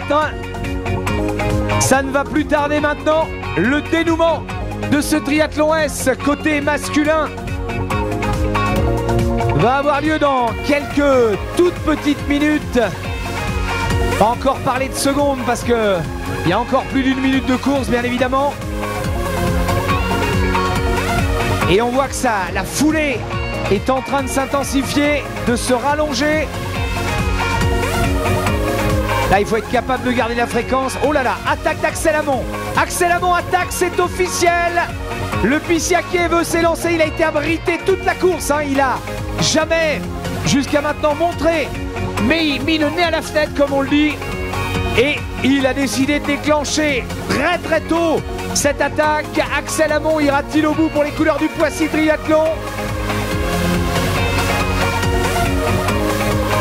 certain. Ça ne va plus tarder maintenant. Le dénouement de ce triathlon S côté masculin va avoir lieu dans quelques toutes petites minutes. Pas encore parler de secondes parce que il y a encore plus d'une minute de course, bien évidemment. Et on voit que ça, la foulée est en train de s'intensifier, de se rallonger. Là, il faut être capable de garder la fréquence. Oh là là, attaque d'Axel Amont. Axel Amont attaque, c'est officiel. Le Pissiaquet veut s'élancer. Il a été abrité toute la course. Hein. Il a jamais, jusqu'à maintenant, montré, mais mis le nez à la fenêtre, comme on le dit. Et il a décidé de déclencher très très tôt cette attaque. Axel Amont ira-t-il au bout pour les couleurs du Poissy Triathlon?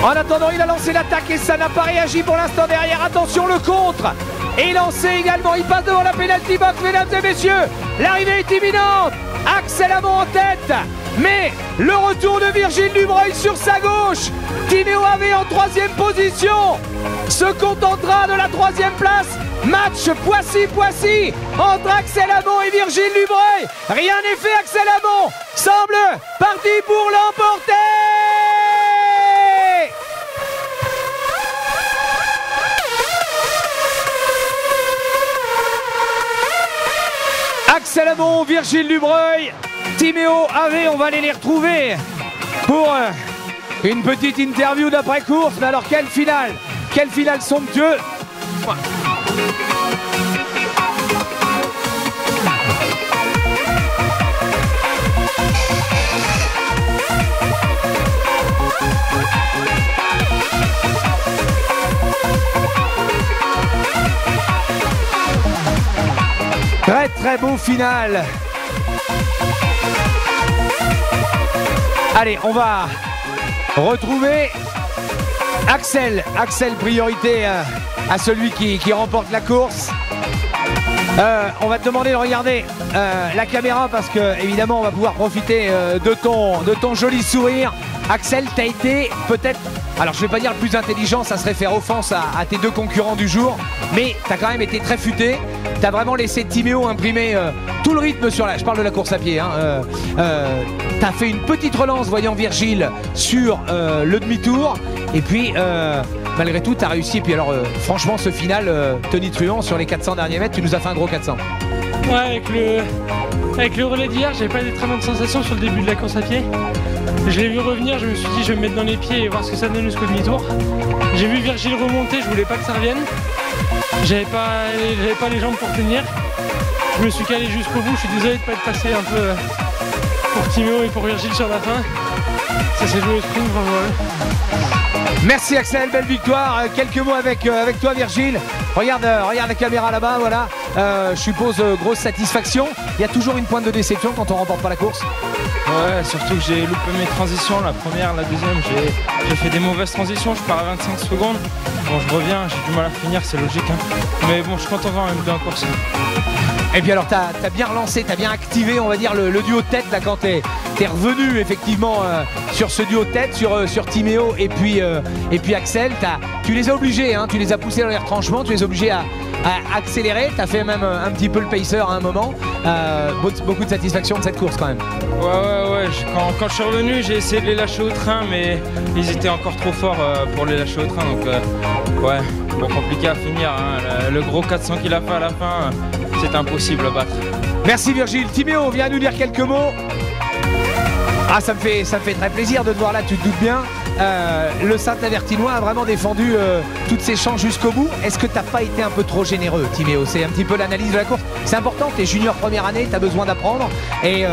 En attendant, il a lancé l'attaque et ça n'a pas réagi pour l'instant derrière. Attention, le contre est lancé également. Il passe devant la penalty box, mesdames et messieurs. L'arrivée est imminente. Axel Amont en tête. Mais le retour de Virgile Dubreuil sur sa gauche. Timéo AV en troisième position se contentera de la troisième place. Match Poissy-Poissy entre Axel Amont et Virgile Dubreuil. Rien n'est fait, Axel Amont semble parti pour l'emporter. Axel Amont, Virgile Dubreuil, Timéo AV, on va aller les retrouver pour une petite interview d'après-course. Mais alors quelle finale somptueuse. Très très beau final. Allez, on va retrouver Axel. Axel, priorité à celui qui remporte la course. On va te demander de regarder la caméra parce que évidemment on va pouvoir profiter de ton joli sourire. Axel, t'as été peut-être, alors je vais pas dire le plus intelligent, ça serait faire offense à tes deux concurrents du jour, mais t'as quand même été très futé. T'as vraiment laissé Timéo imprimer tout le rythme sur la... Je parle de la course à pied. Hein, t'as fait une petite relance voyant Virgile sur le demi-tour. Et puis, malgré tout, t'as réussi. Et puis alors, franchement, ce final, Tony Truant, sur les 400 derniers mètres, tu nous as fait un gros 400. Ouais, avec le relais d'hier, j'avais pas des très bonnes sensations sur le début de la course à pied. Je l'ai vu revenir, je me suis dit je vais me mettre dans les pieds et voir ce que ça donne jusqu'au demi-tour. J'ai vu Virgile remonter, je voulais pas que ça revienne. J'avais pas les jambes pour tenir. Je me suis calé jusqu'au bout, je suis désolé de ne pas être passé un peu pour Timéo et pour Virgile sur la fin. Ça s'est joué au sprint, bravo. Merci Axel, belle victoire. Quelques mots avec toi Virgile. Regarde la caméra là-bas, voilà. Je suppose grosse satisfaction. Il y a toujours une pointe de déception quand on remporte pas la course. Ouais, surtout que j'ai loupé mes transitions, la première, la deuxième, j'ai fait des mauvaises transitions, je pars à 25 secondes. Bon, je reviens, j'ai du mal à finir, c'est logique. Hein. Mais bon, je suis content quand même de la course. Et puis alors, t'as bien relancé, t'as bien activé, on va dire, le duo de tête là quand t'es revenu effectivement sur ce duo de tête, sur Timéo et puis Axel. Tu les as obligés, hein, tu les as poussés dans les retranchements, tu les as obligés à accélérer. T'as fait même un petit peu le pacer à un moment. Beaucoup de satisfaction de cette course quand même. Ouais. Quand je suis revenu, j'ai essayé de les lâcher au train, mais ils étaient encore trop forts pour les lâcher au train. Donc ouais, bon, compliqué à finir. Hein. Le gros 400 qu'il a fait à la fin, c'est impossible à battre. Merci Virgile. Timéo, viens nous dire quelques mots. Ah, ça me fait très plaisir de te voir là, tu te doutes bien. Le Saint-Avertinois a vraiment défendu toutes ses chances jusqu'au bout. Est-ce que t'as pas été un peu trop généreux, Timéo? C'est un petit peu l'analyse de la course. C'est important, t'es junior première année, t'as besoin d'apprendre. Et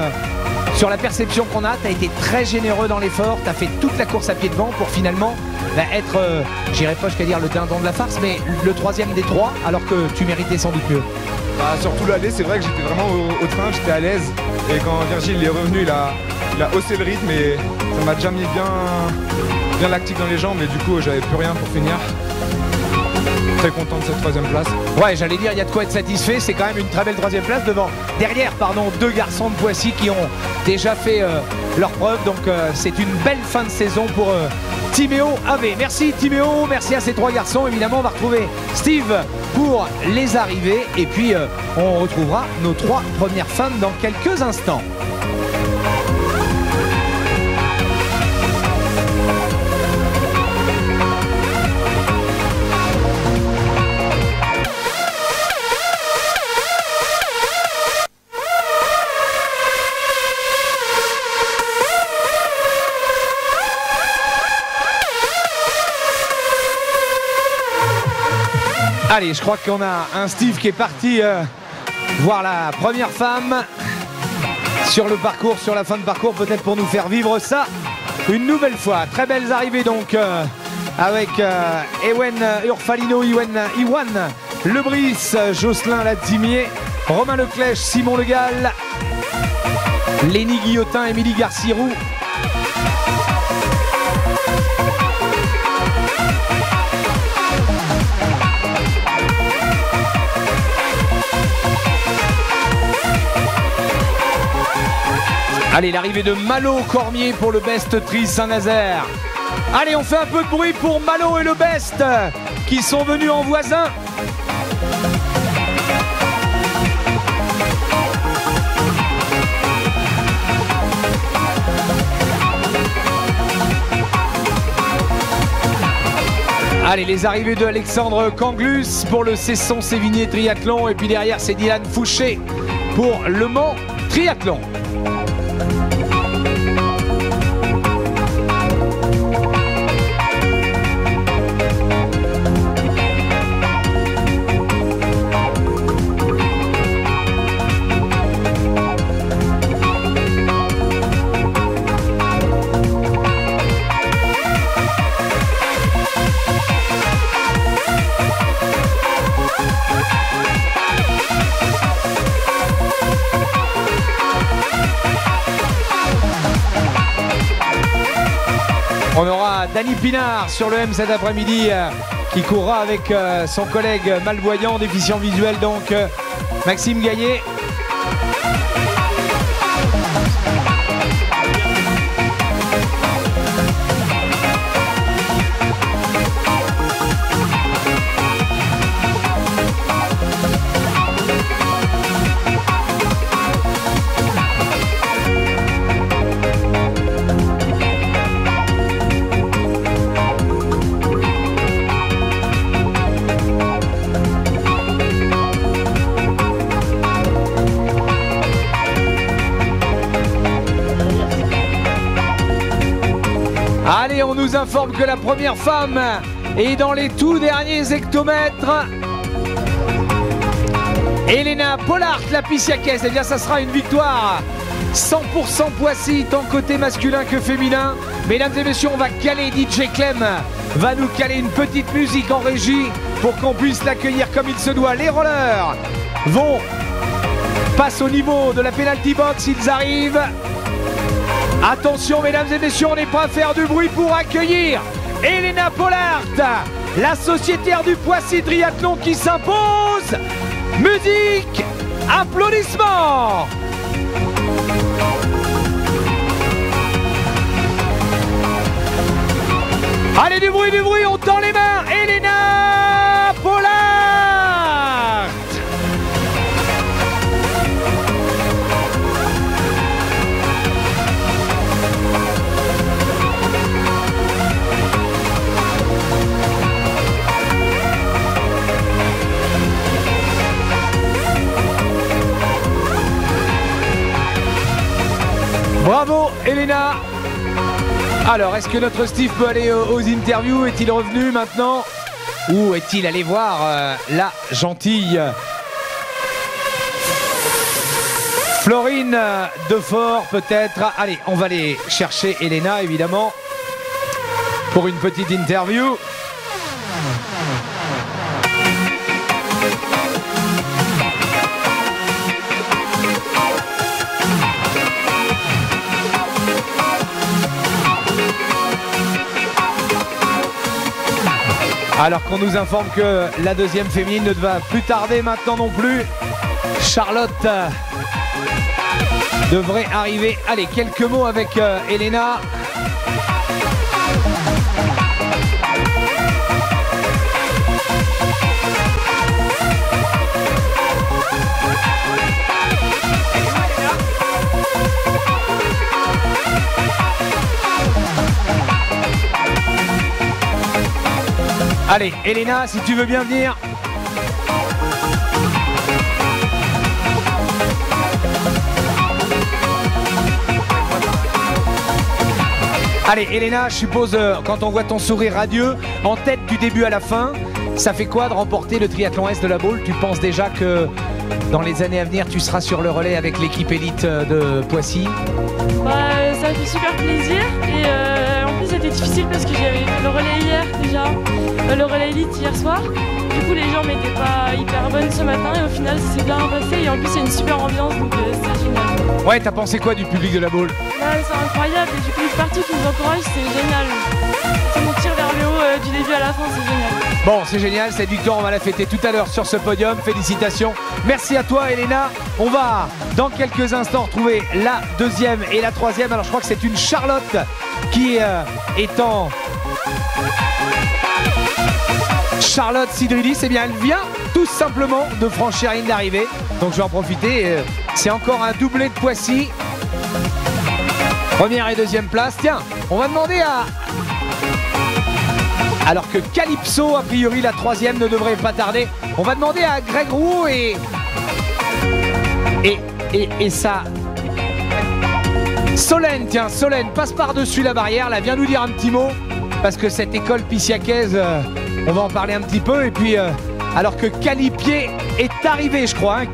sur la perception qu'on a, t'as été très généreux dans l'effort. T'as fait toute la course à pied devant pour finalement être, j'irai pas jusqu'à dire le dindon de la farce, mais le troisième des trois, alors que tu méritais sans doute mieux. Bah, surtout l'aller, c'est vrai que j'étais vraiment au train, j'étais à l'aise. Et quand Virgile est revenu, il a haussé le rythme et ça m'a déjà mis bien lactique dans les jambes. Et du coup, j'avais plus rien pour finir. Très content de cette troisième place. Ouais, j'allais dire, il y a de quoi être satisfait. C'est quand même une très belle troisième place derrière, deux garçons de Poissy qui ont déjà fait leur preuve. Donc c'est une belle fin de saison pour Timéo AV. Merci Timéo, merci à ces trois garçons. Évidemment, on va retrouver Steve pour les arrivées. Et puis on retrouvera nos trois premières femmes dans quelques instants. Allez, je crois qu'on a un Steve qui est parti voir la première femme sur le parcours, sur la fin de parcours, peut-être pour nous faire vivre ça une nouvelle fois. Très belles arrivées donc avec Ewen Urfalino, Iwan Lebris, Jocelyn Latimier, Romain Leclèche, Simon Le Gall, Lénie Guillotin, Émilie Garcirou. Allez, l'arrivée de Malo Cormier pour le Best Tri Saint-Nazaire. Allez, on fait un peu de bruit pour Malo et le Best qui sont venus en voisin. Allez, les arrivées de Alexandre Canglus pour le Cesson-Sévigné Triathlon. Et puis derrière, c'est Dylan Fouché pour Le Mans Triathlon. On aura Dany Pinard sur le M cet après-midi qui courra avec son collègue malvoyant, déficient visuel, donc Maxime Gaillet. Allez, on nous informe que la première femme est dans les tout derniers hectomètres. Elena Pollard, la Pissiacaise. Eh bien, ça sera une victoire 100% Poissy, tant côté masculin que féminin. Mesdames et messieurs, on va caler, DJ Clem va nous caler une petite musique en régie pour qu'on puisse l'accueillir comme il se doit. Les rollers passent au niveau de la penalty box, ils arrivent. Attention mesdames et messieurs, on n'est pas à faire du bruit pour accueillir Elena Pollard, la sociétaire du Poissy Triathlon qui s'impose. Musique, applaudissements. Allez, du bruit, on tend les mains. Elena Pollard. Bravo Elena. Alors, est-ce que notre Steve peut aller aux interviews? Est-il revenu maintenant? Ou est-il allé voir la gentille Florine Defort peut-être? Allez, on va aller chercher Elena évidemment pour une petite interview. Alors qu'on nous informe que la deuxième féminine ne va plus tarder maintenant non plus. Charlotte devrait arriver. Allez, quelques mots avec Elena. Allez, Elena, si tu veux bien venir. Allez, Elena, je suppose, quand on voit ton sourire radieux, en tête du début à la fin, ça fait quoi de remporter le triathlon S de la Baule? Tu penses déjà que dans les années à venir, tu seras sur le relais avec l'équipe élite de Poissy? Ça me fait super plaisir et en plus c'était difficile parce que j'avais le relais hier déjà, le relais élite hier soir. Du coup les jambes n'étaient pas hyper bonnes ce matin et au final ça s'est bien passé et en plus il y a une super ambiance donc c'est génial. Ouais, t'as pensé quoi du public de la Baule? C'est incroyable et du coup partout qui nous encourage, c'est génial. Ça nous tire vers le haut du début à la fin, c'est génial. Bon, c'est génial, cette victoire, on va la fêter tout à l'heure sur ce podium. Félicitations. Merci à toi, Elena. On va, dans quelques instants, retrouver la deuxième et la troisième. Alors, je crois que c'est une Charlotte qui est en... Charlotte Sidridis, eh bien, elle vient tout simplement de franchir la ligne d'arrivée. Donc, je vais en profiter. C'est encore un doublé de Poissy. Première et deuxième place. Tiens, on va demander à... Alors que Calypso, a priori, la troisième ne devrait pas tarder. On va demander à Greg Rouault et ça... Solène, tiens, Solène passe par-dessus la barrière. Là, viens nous dire un petit mot. Parce que cette école pissiacaise, on va en parler un petit peu. Et puis, alors que Calipier est arrivé, je crois. Hein,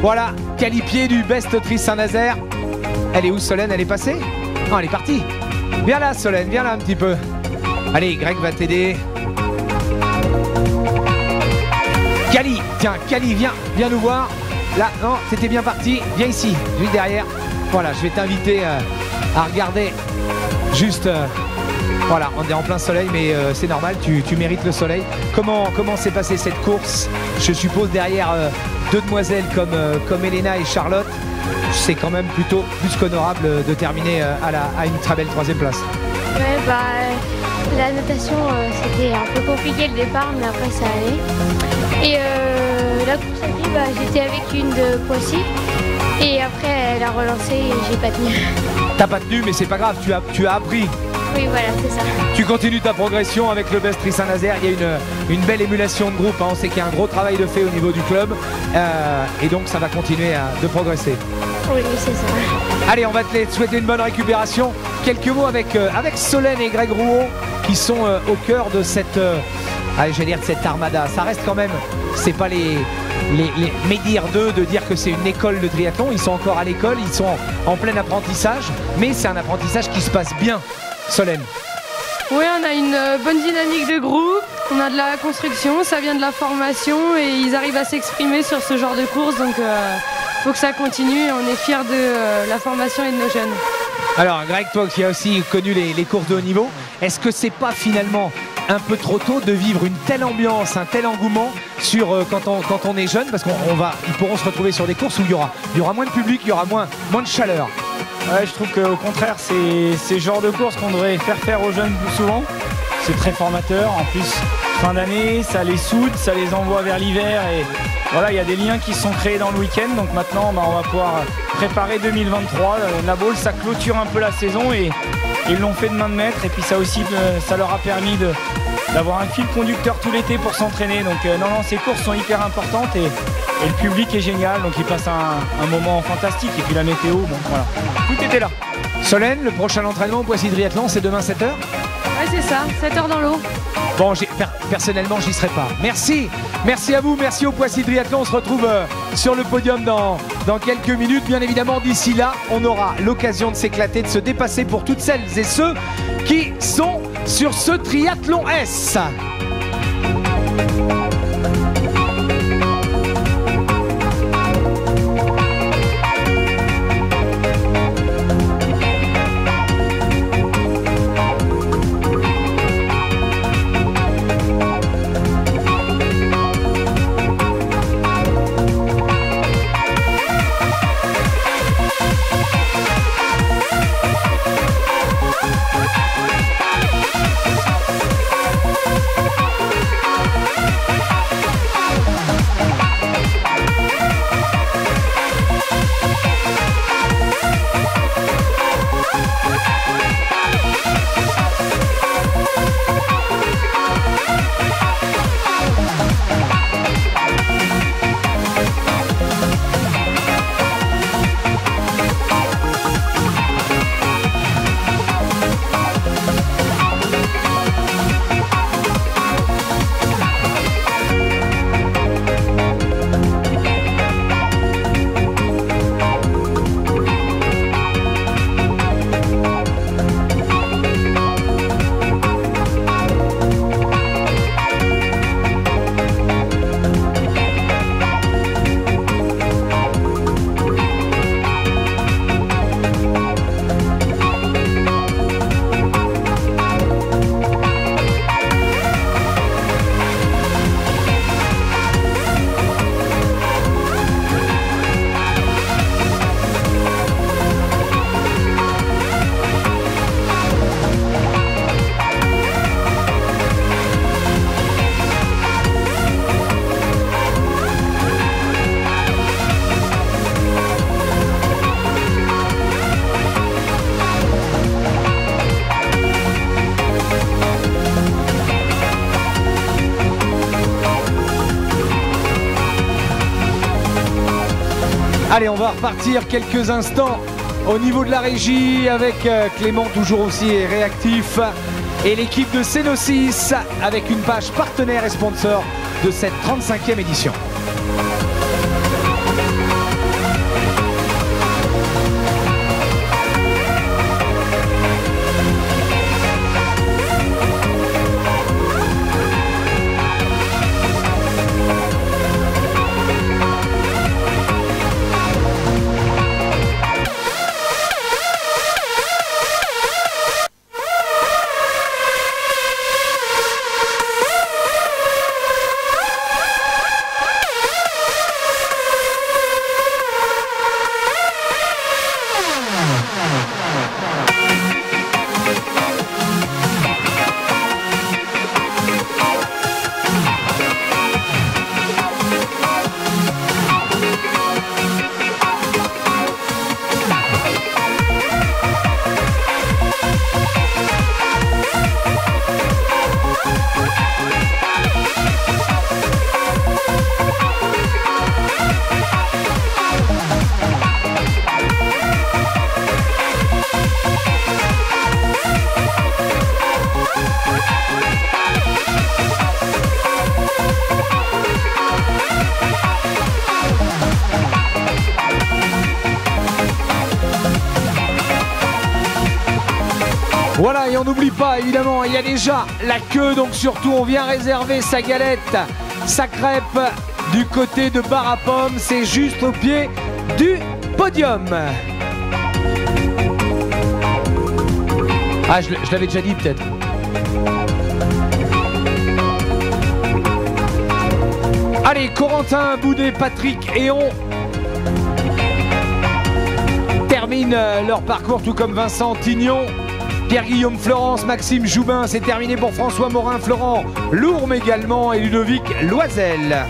voilà, Calipier du Best Tri Saint-Nazaire. Elle est où, Solène? Elle est passée? Non, elle est partie. Viens là, Solène, viens là un petit peu. Allez, Greg va t'aider. Cali, tiens, Cali, viens nous voir. Là, non, t'étais bien parti. Viens ici, juste derrière. Voilà, je vais t'inviter à regarder juste... voilà, on est en plein soleil, mais c'est normal, tu mérites le soleil. Comment s'est passée cette course? Je suppose derrière deux demoiselles comme Elena et Charlotte, c'est quand même plutôt plus qu'honorable de terminer à une très belle troisième place. Ouais, la natation, c'était un peu compliqué le départ, mais après ça allait. Et la course à pied, j'étais avec une de Poissy. Et après, elle a relancé et j'ai pas tenu. T'as pas tenu, mais c'est pas grave, tu as appris. Oui, voilà, c'est ça. Tu continues ta progression avec le Best Tri Saint-Nazaire. Il y a une belle émulation de groupe. Hein. On sait qu'il y a un gros travail de fait au niveau du club. Et donc, ça va continuer de progresser. Oui, c'est ça. Allez, on va te souhaiter une bonne récupération. Quelques mots avec Solène et Greg Rouault qui sont au cœur de cette, j'allais dire de cette armada. Ça reste quand même, c'est pas les médire d'eux de dire que c'est une école de triathlon. Ils sont encore à l'école, ils sont en plein apprentissage, mais c'est un apprentissage qui se passe bien. Solène. Oui, on a une bonne dynamique de groupe, on a de la construction, ça vient de la formation et ils arrivent à s'exprimer sur ce genre de course, donc faut que ça continue et on est fiers de la formation et de nos jeunes. Alors Greg, toi qui as aussi connu les courses de haut niveau, est-ce que c'est pas finalement un peu trop tôt de vivre une telle ambiance, un tel engouement sur quand on est jeune, parce ils pourront se retrouver sur des courses où il y aura moins de public, il y aura moins de chaleur. Ouais, je trouve qu'au contraire, c'est ce genre de course qu'on devrait faire aux jeunes plus souvent. C'est très formateur. En plus, fin d'année, ça les soude, ça les envoie vers l'hiver. Et voilà, il y a des liens qui se sont créés dans le week-end. Donc maintenant, on va pouvoir préparer 2023. La Baule, ça clôture un peu la saison et ils l'ont fait de main de maître. Et puis ça aussi, ça leur a permis d'avoir un fil conducteur tout l'été pour s'entraîner. Donc non, ces courses sont hyper importantes et le public est génial, donc il passe un moment fantastique. Et puis la météo, bon voilà, tout était là. Solène, le prochain entraînement au Poissy Triathlon, c'est demain 7h? Ouais, c'est ça, 7h dans l'eau. Bon, personnellement, j'y serai pas. Merci à vous, merci au Poissy Triathlon. On se retrouve sur le podium dans quelques minutes. Bien évidemment, d'ici là, on aura l'occasion de s'éclater, de se dépasser pour toutes celles et ceux qui sont sur ce triathlon S. Allez, on va repartir quelques instants au niveau de la régie avec Clément toujours aussi réactif et l'équipe de Cenosis avec une page partenaire et sponsor de cette 35e édition. Voilà, et on n'oublie pas, évidemment, il y a déjà la queue, donc surtout on vient réserver sa galette, sa crêpe du côté de Bar à Pommes, c'est juste au pied du podium. Ah, je l'avais déjà dit peut-être. Allez, Corentin, Boudet, Patrick et on terminent leur parcours, tout comme Vincent Tignon. Pierre-Guillaume Florence, Maxime Joubin, c'est terminé pour François Morin, Florent Lourme également et Ludovic Loisel.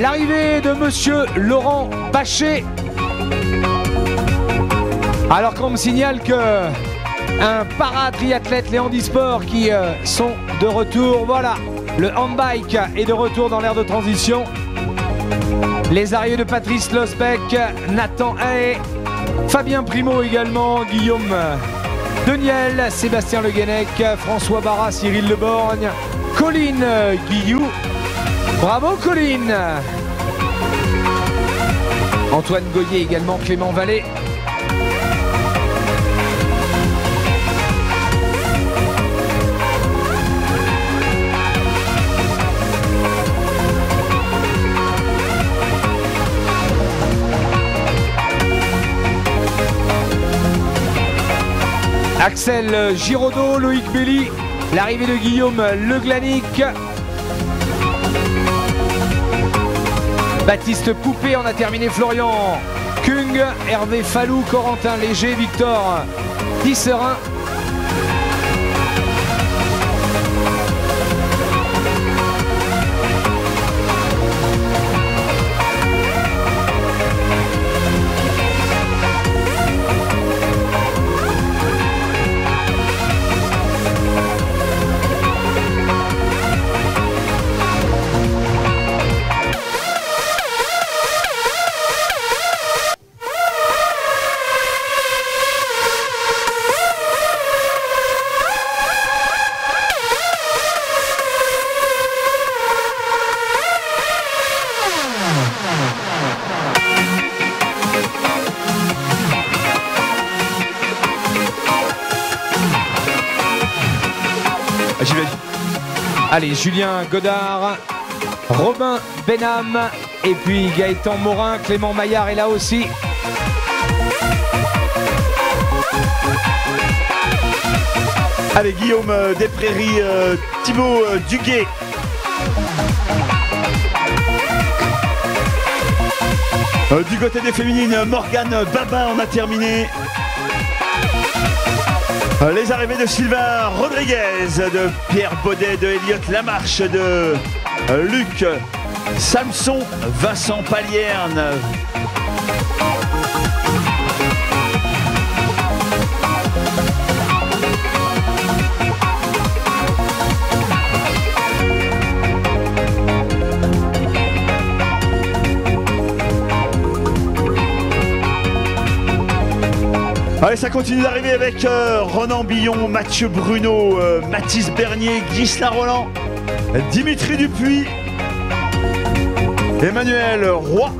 L'arrivée de monsieur Laurent Bachet. Alors qu'on me signale que un para-triathlète, les handisports qui sont de retour. Voilà, le handbike est de retour dans l'aire de transition. Les arrivées de Patrice Losbeck, Nathan Haye, Fabien Primo également, Guillaume Deniel, Sébastien Le Guenec, François Barra, Cyril Leborgne, Colline Guillou. Bravo Colline. Antoine Goyer également, Clément Vallée. Axel Giraudot, Loïc Belly, l'arrivée de Guillaume Le Glanic. Baptiste Poupé, on a terminé Florian Kung, Hervé Fallou, Corentin Léger, Victor Tisserin. Allez, Julien Godard, Robin Benham et puis Gaëtan Morin. Clément Maillard est là aussi. Allez, Guillaume Desprairies, Thibaut Duguet. Du côté des féminines, Morgane Babin, on a terminé. Les arrivées de Sylvain Rodriguez, de Pierre Baudet, de Elliot Lamarche, de Luc Samson, Vincent Palierne. Allez, ça continue d'arriver avec Ronan Billon, Mathieu Bruno, Mathis Bernier, Ghislain Roland, Dimitri Dupuis, Emmanuel Roy.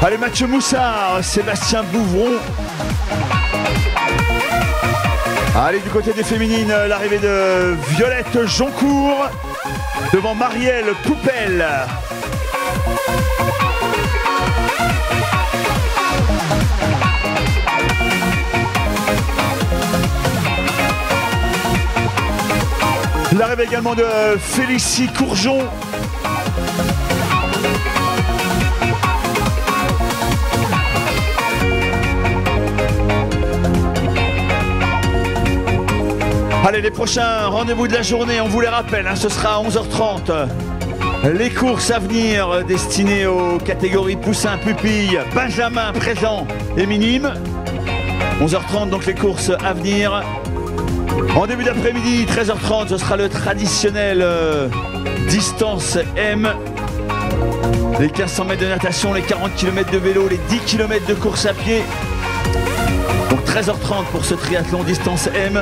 Allez, Mathieu Moussard, Sébastien Bouvron. Allez, du côté des féminines, l'arrivée de Violette Joncourt devant Marielle Poupel. L'arrivée également de Félicie Courgeon. Allez, les prochains rendez-vous de la journée, on vous les rappelle, hein, ce sera à 11h30. Les courses à venir destinées aux catégories poussins, pupilles, benjamin, présent et minime. 11h30, donc les courses à venir. En début d'après-midi, 13h30, ce sera le traditionnel distance M. Les 1500 mètres de natation, les 40 km de vélo, les 10 km de course à pied. Donc 13h30 pour ce triathlon distance M.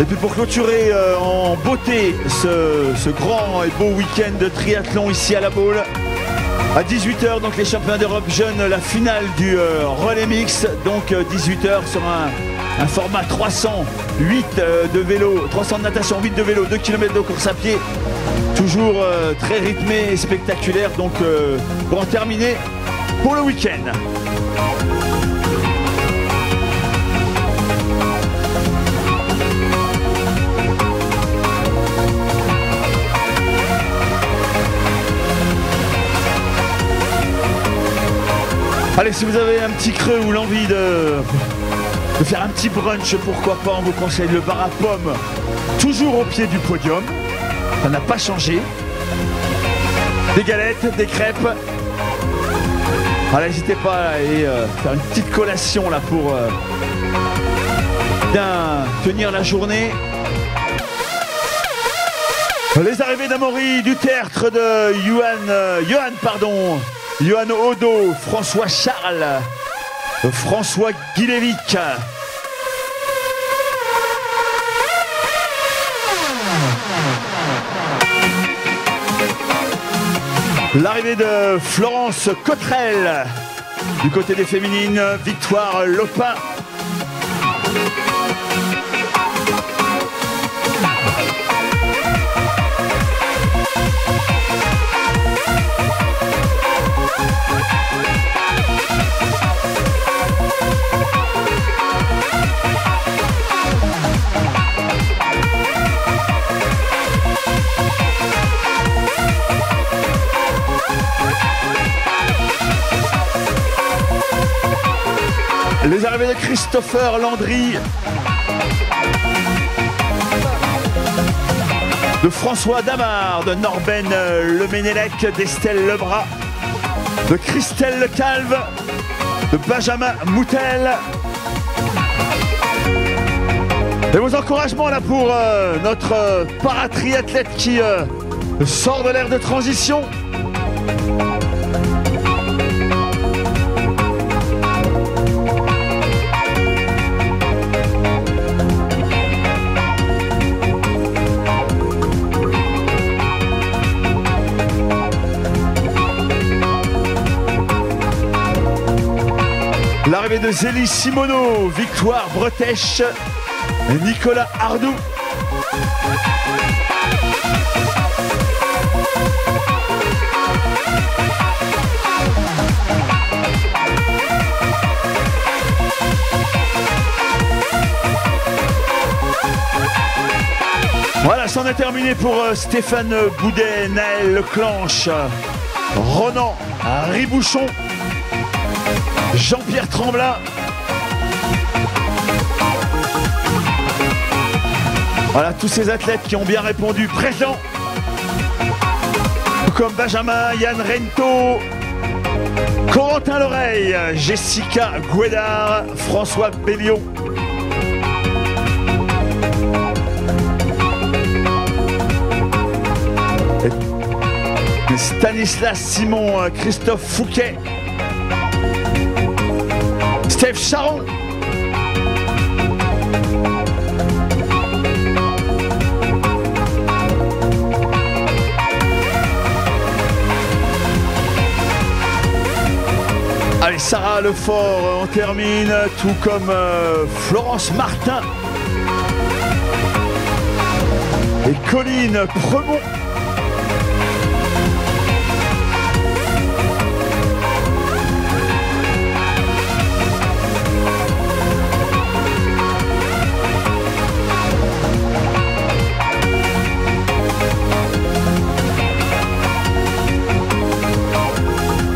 Et puis pour clôturer en beauté ce grand et beau week-end de triathlon ici à La Baule, à 18h, donc les championnats d'Europe jeunes, la finale du relais mix, donc 18h sur un format 300, 8 de vélo, 300 de natation, 8 de vélo, 2 km de course à pied, toujours très rythmé et spectaculaire, donc pour en terminer pour le week-end. Allez, si vous avez un petit creux ou l'envie de faire un petit brunch, pourquoi pas, on vous conseille le bar à pommes, toujours au pied du podium, ça n'a pas changé. Des galettes, des crêpes. Voilà, n'hésitez pas à aller faire une petite collation là pour bien tenir la journée. Les arrivées d'Amaury, du tertre de Johan Odo, François Charles, François Guilevic. L'arrivée de Florence Cottrell, du côté des féminines, Victoire Lopin. Les arrivées de Christopher Landry, de François Damard, de Norben Leménélec, d'Estelle Lebras, de Christelle Le Calve, de Benjamin Moutel. Et vos encouragements là pour notre paratriathlète qui sort de l'ère de transition. L'arrivée de Zélie Simoneau, Victoire Bretèche, Nicolas Ardou. Voilà, c'en est terminé pour Stéphane Boudet, Naël Leclanche, Ronan Ribouchon, Jean-Pierre Tremblin. Voilà, tous ces athlètes qui ont bien répondu présents. Comme Benjamin, Yann Rento, Corentin Loreille, Jessica Guédard, François Bellion. Stanislas Simon, Christophe Fouquet, Steph Charon, allez, Sarah Lefort, on termine, tout comme Florence Martin et Colline Premont.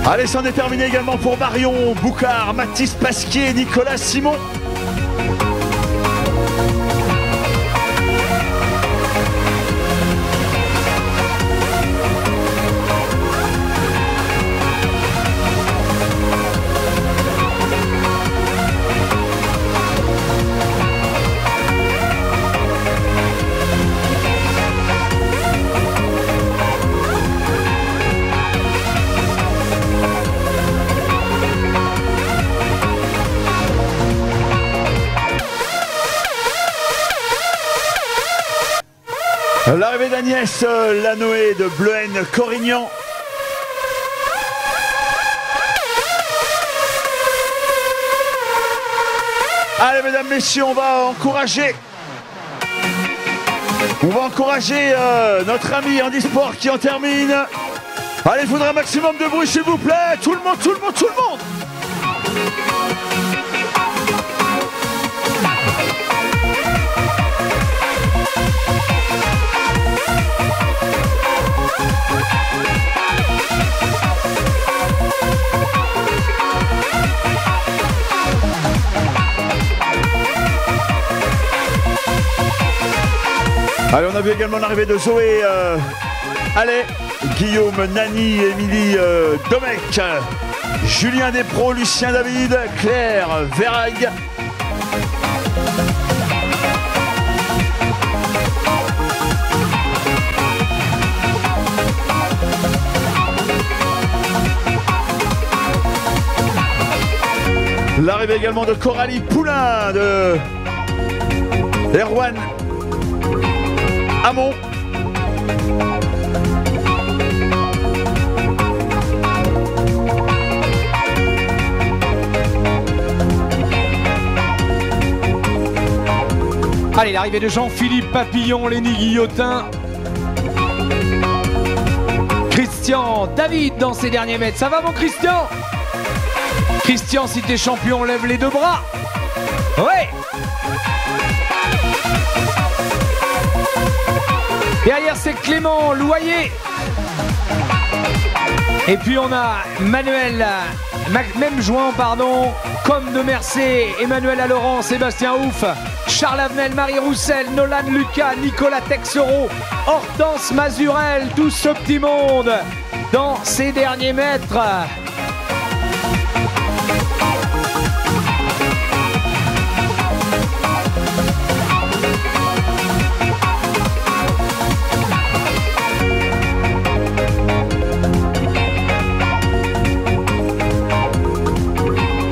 Allez, c'en est terminé également pour Marion Boucard, Mathis Pasquier, Nicolas Simon. L'arrivée d'Agnès Lanoé de Bleuhen-Corignan. Allez, mesdames, messieurs, on va encourager notre ami handisport qui en termine. Allez, il faudra un maximum de bruit, s'il vous plaît. Tout le monde, tout le monde, tout le monde. Allez, on a vu également l'arrivée de Zoé Allais, Guillaume Nani, Émilie Domecq, Julien Despros, Lucien David, Claire Verhaeg. L'arrivée également de Coralie Poulain, de Erwan Hamon. Allez, l'arrivée de Jean-Philippe Papillon, Lénie Guillotin, Christian David dans ses derniers mètres. Ça va, mon Christian? Christian, si t'es champion, lève les deux bras. Ouais. Derrière, c'est Clément Loyer. Et puis on a Manuel, même joint, pardon, comme de Mercé, Emmanuel Alaurent, Sébastien Ouf, Charles Avenel, Marie Roussel, Nolan Lucas, Nicolas Texereau, Hortense Mazurel, tout ce petit monde dans ces derniers mètres.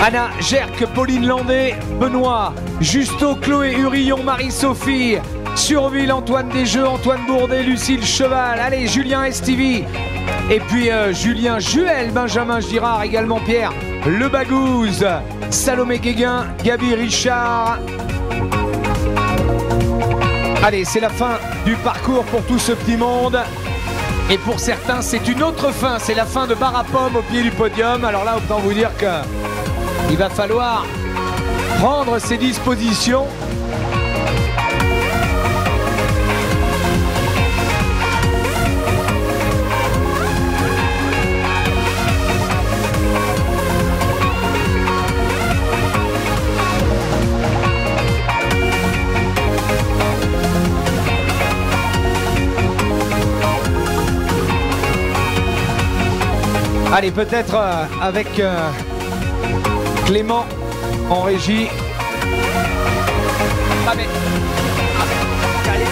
Anna Gerc, Pauline Landais, Benoît, Justo, Chloé Hurillon, Marie-Sophie, Surville, Antoine Desjeux, Antoine Bourdet, Lucille Cheval, allez, Julien Estivi, et puis Julien Juel, Benjamin Girard, également Pierre Le Bagouze, Salomé Guéguin, Gabi Richard. Allez, c'est la fin du parcours pour tout ce petit monde. Et pour certains, c'est une autre fin. C'est la fin de bar à pommes au pied du podium. Alors là, autant vous dire qu'il va falloir prendre ses dispositions. Allez, peut-être avec Clément en régie. Ah mais... Allez.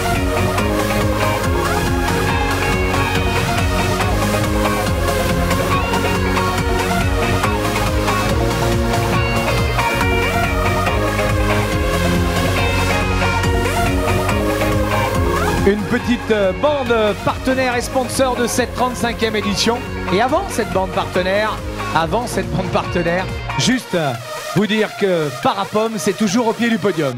Une petite bande partenaire et sponsor de cette 35e édition. Et avant cette bande partenaire, juste vous dire que Parapom, c'est toujours au pied du podium.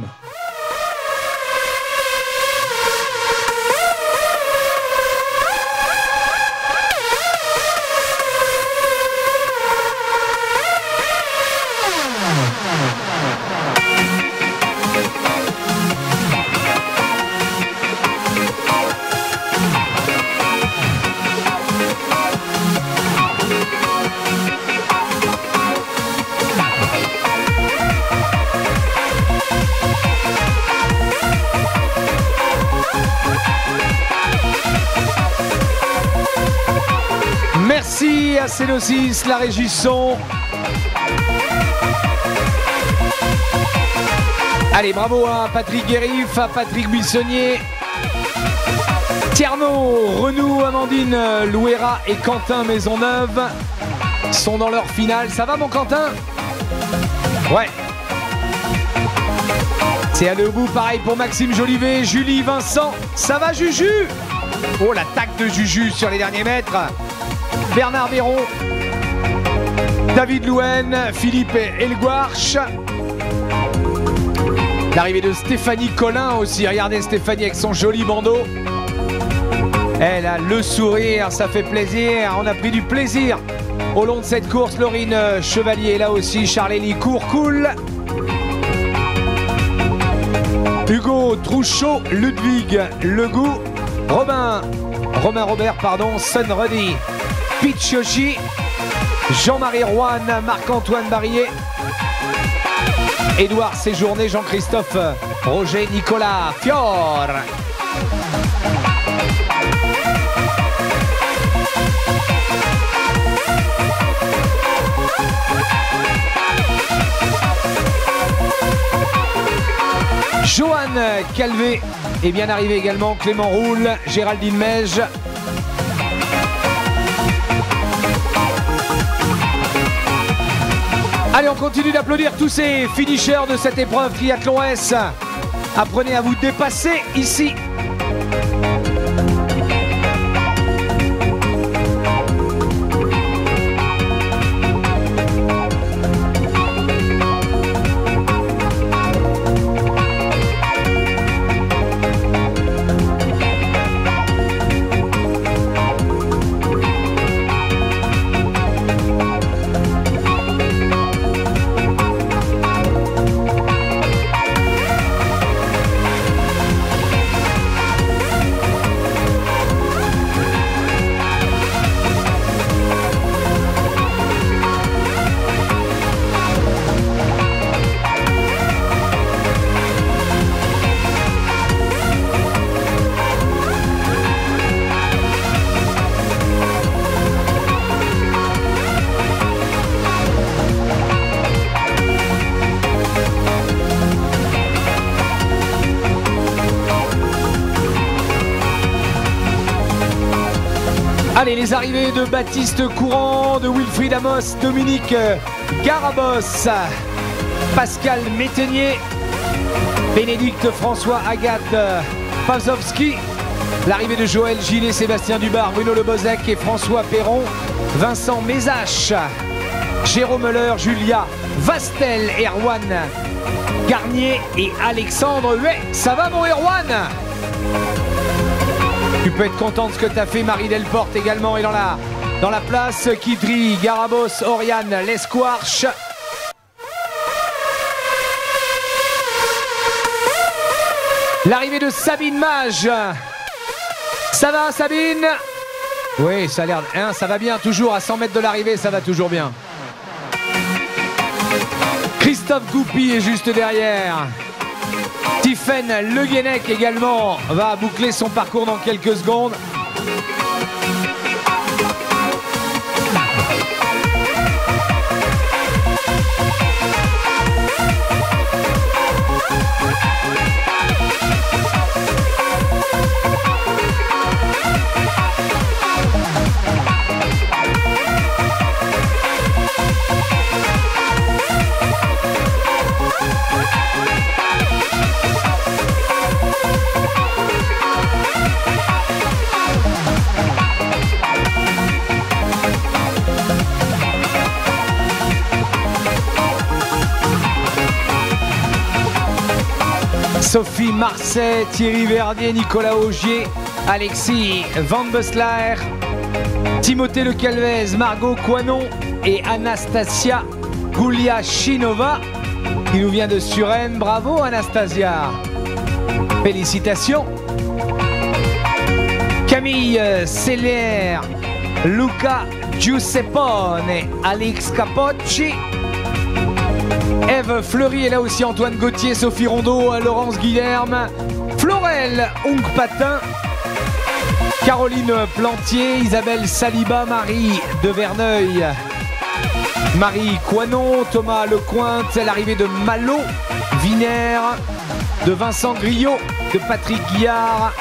Merci à Cénosis, la régie son. Allez, bravo à Patrick Guérif, à Patrick Buissonnier, Tierno, Renou, Amandine Louera et Quentin Maisonneuve sont dans leur finale. Ça va mon Quentin? Ouais. C'est allé au bout, pareil pour Maxime Jolivet, Julie, Vincent. Ça va Juju? Oh, l'attaque de Juju sur les derniers mètres. Bernard Béron, David Louen, Philippe Elguarch. L'arrivée de Stéphanie Collin aussi. Regardez Stéphanie avec son joli bandeau. Elle a le sourire, ça fait plaisir. On a pris du plaisir au long de cette course. Laurine Chevalier là aussi. Charlélie Courcoul. Hugo Trouchot, Ludwig Legout, Romain Robert, Sun Ruddy, Pichochi, Jean-Marie Rouen, Marc-Antoine Barillet, Édouard Séjourné, Jean-Christophe Roger, Nicolas Fior. Johan Calvé est bien arrivé également, Clément Roule, Géraldine Mège. Allez, on continue d'applaudir tous ces finishers de cette épreuve Triathlon S. Apprenez à vous dépasser ici. Allez, les arrivées de Baptiste Courant, de Wilfried Amos, Dominique Garabos, Pascal Métainier, Bénédicte François Agathe Pavlovski, l'arrivée de Joël Gillet, Sébastien Dubar, Bruno Lebozec et François Perron, Vincent Mézache, Jérôme Muller, Julia Vastel, Erwan Garnier et Alexandre Huet. Ça va mon Erwan? Tu peux être content de ce que tu as fait. Marie Delporte également est dans la place. Kidri, Garabos, Oriane, Lesquarche. L'arrivée de Sabine Mage. Ça va Sabine? Oui, ça a l'air, hein, ça va bien, toujours à 100 mètres de l'arrivée, ça va toujours bien. Christophe Goupy est juste derrière. Tiffaine Le Guenec également va boucler son parcours dans quelques secondes. Sophie Marseille, Thierry Verdier, Nicolas Augier, Alexis Van Beslaer, Timothée Le Calvez, Margot Coinon et Anastasia Gouliachinova qui nous vient de Suresnes. Bravo Anastasia. Félicitations. Camille Seller, Luca Giuseppone, Alex Capocci. Ève Fleury est là aussi, Antoine Gauthier, Sophie Rondeau, Laurence Guilherme, Florel Ongpatin, Caroline Plantier, Isabelle Saliba, Marie de Verneuil, Marie Coinon, Thomas Lecointe, l'arrivée de Malo, Viner, de Vincent Griot, de Patrick Guillard,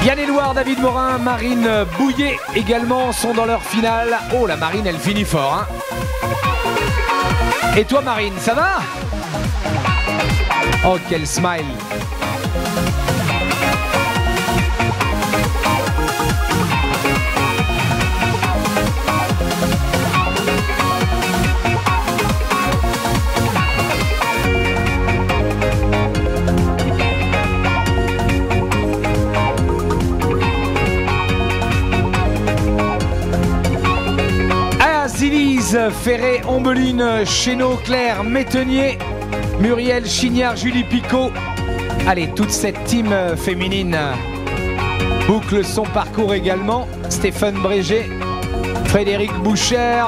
Yann Éluard, David Morin, Marine Bouillet également sont dans leur finale. Oh la Marine elle finit fort hein. Et toi Marine, ça va? Oh quel smile. Zilise, Ferré, Ombeline, Chénaud, Claire, Métenier, Muriel, Chignard, Julie Picot. Allez, toute cette team féminine boucle son parcours également. Stéphane Brégé, Frédéric Boucher.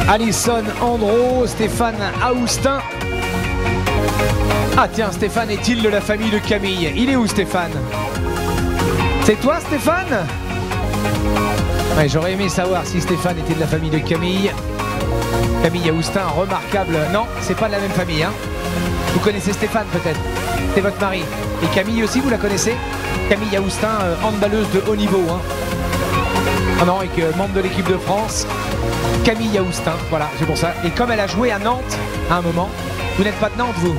Alison Andro, Stéphane Aoustin. Ah tiens, Stéphane est-il de la famille de Camille? Il est où Stéphane? C'est toi Stéphane? Ouais, j'aurais aimé savoir si Stéphane était de la famille de Camille. Camille Aoustin, remarquable. Non, c'est pas de la même famille. Hein. Vous connaissez Stéphane peut-être? C'est votre mari. Et Camille aussi, vous la connaissez? Camille Aoustin, handballeuse de haut niveau. Hein. Ah non, et membre de l'équipe de France. Camille Aoustin, voilà, c'est pour ça. Et comme elle a joué à Nantes à un moment, vous n'êtes pas de Nantes, vous?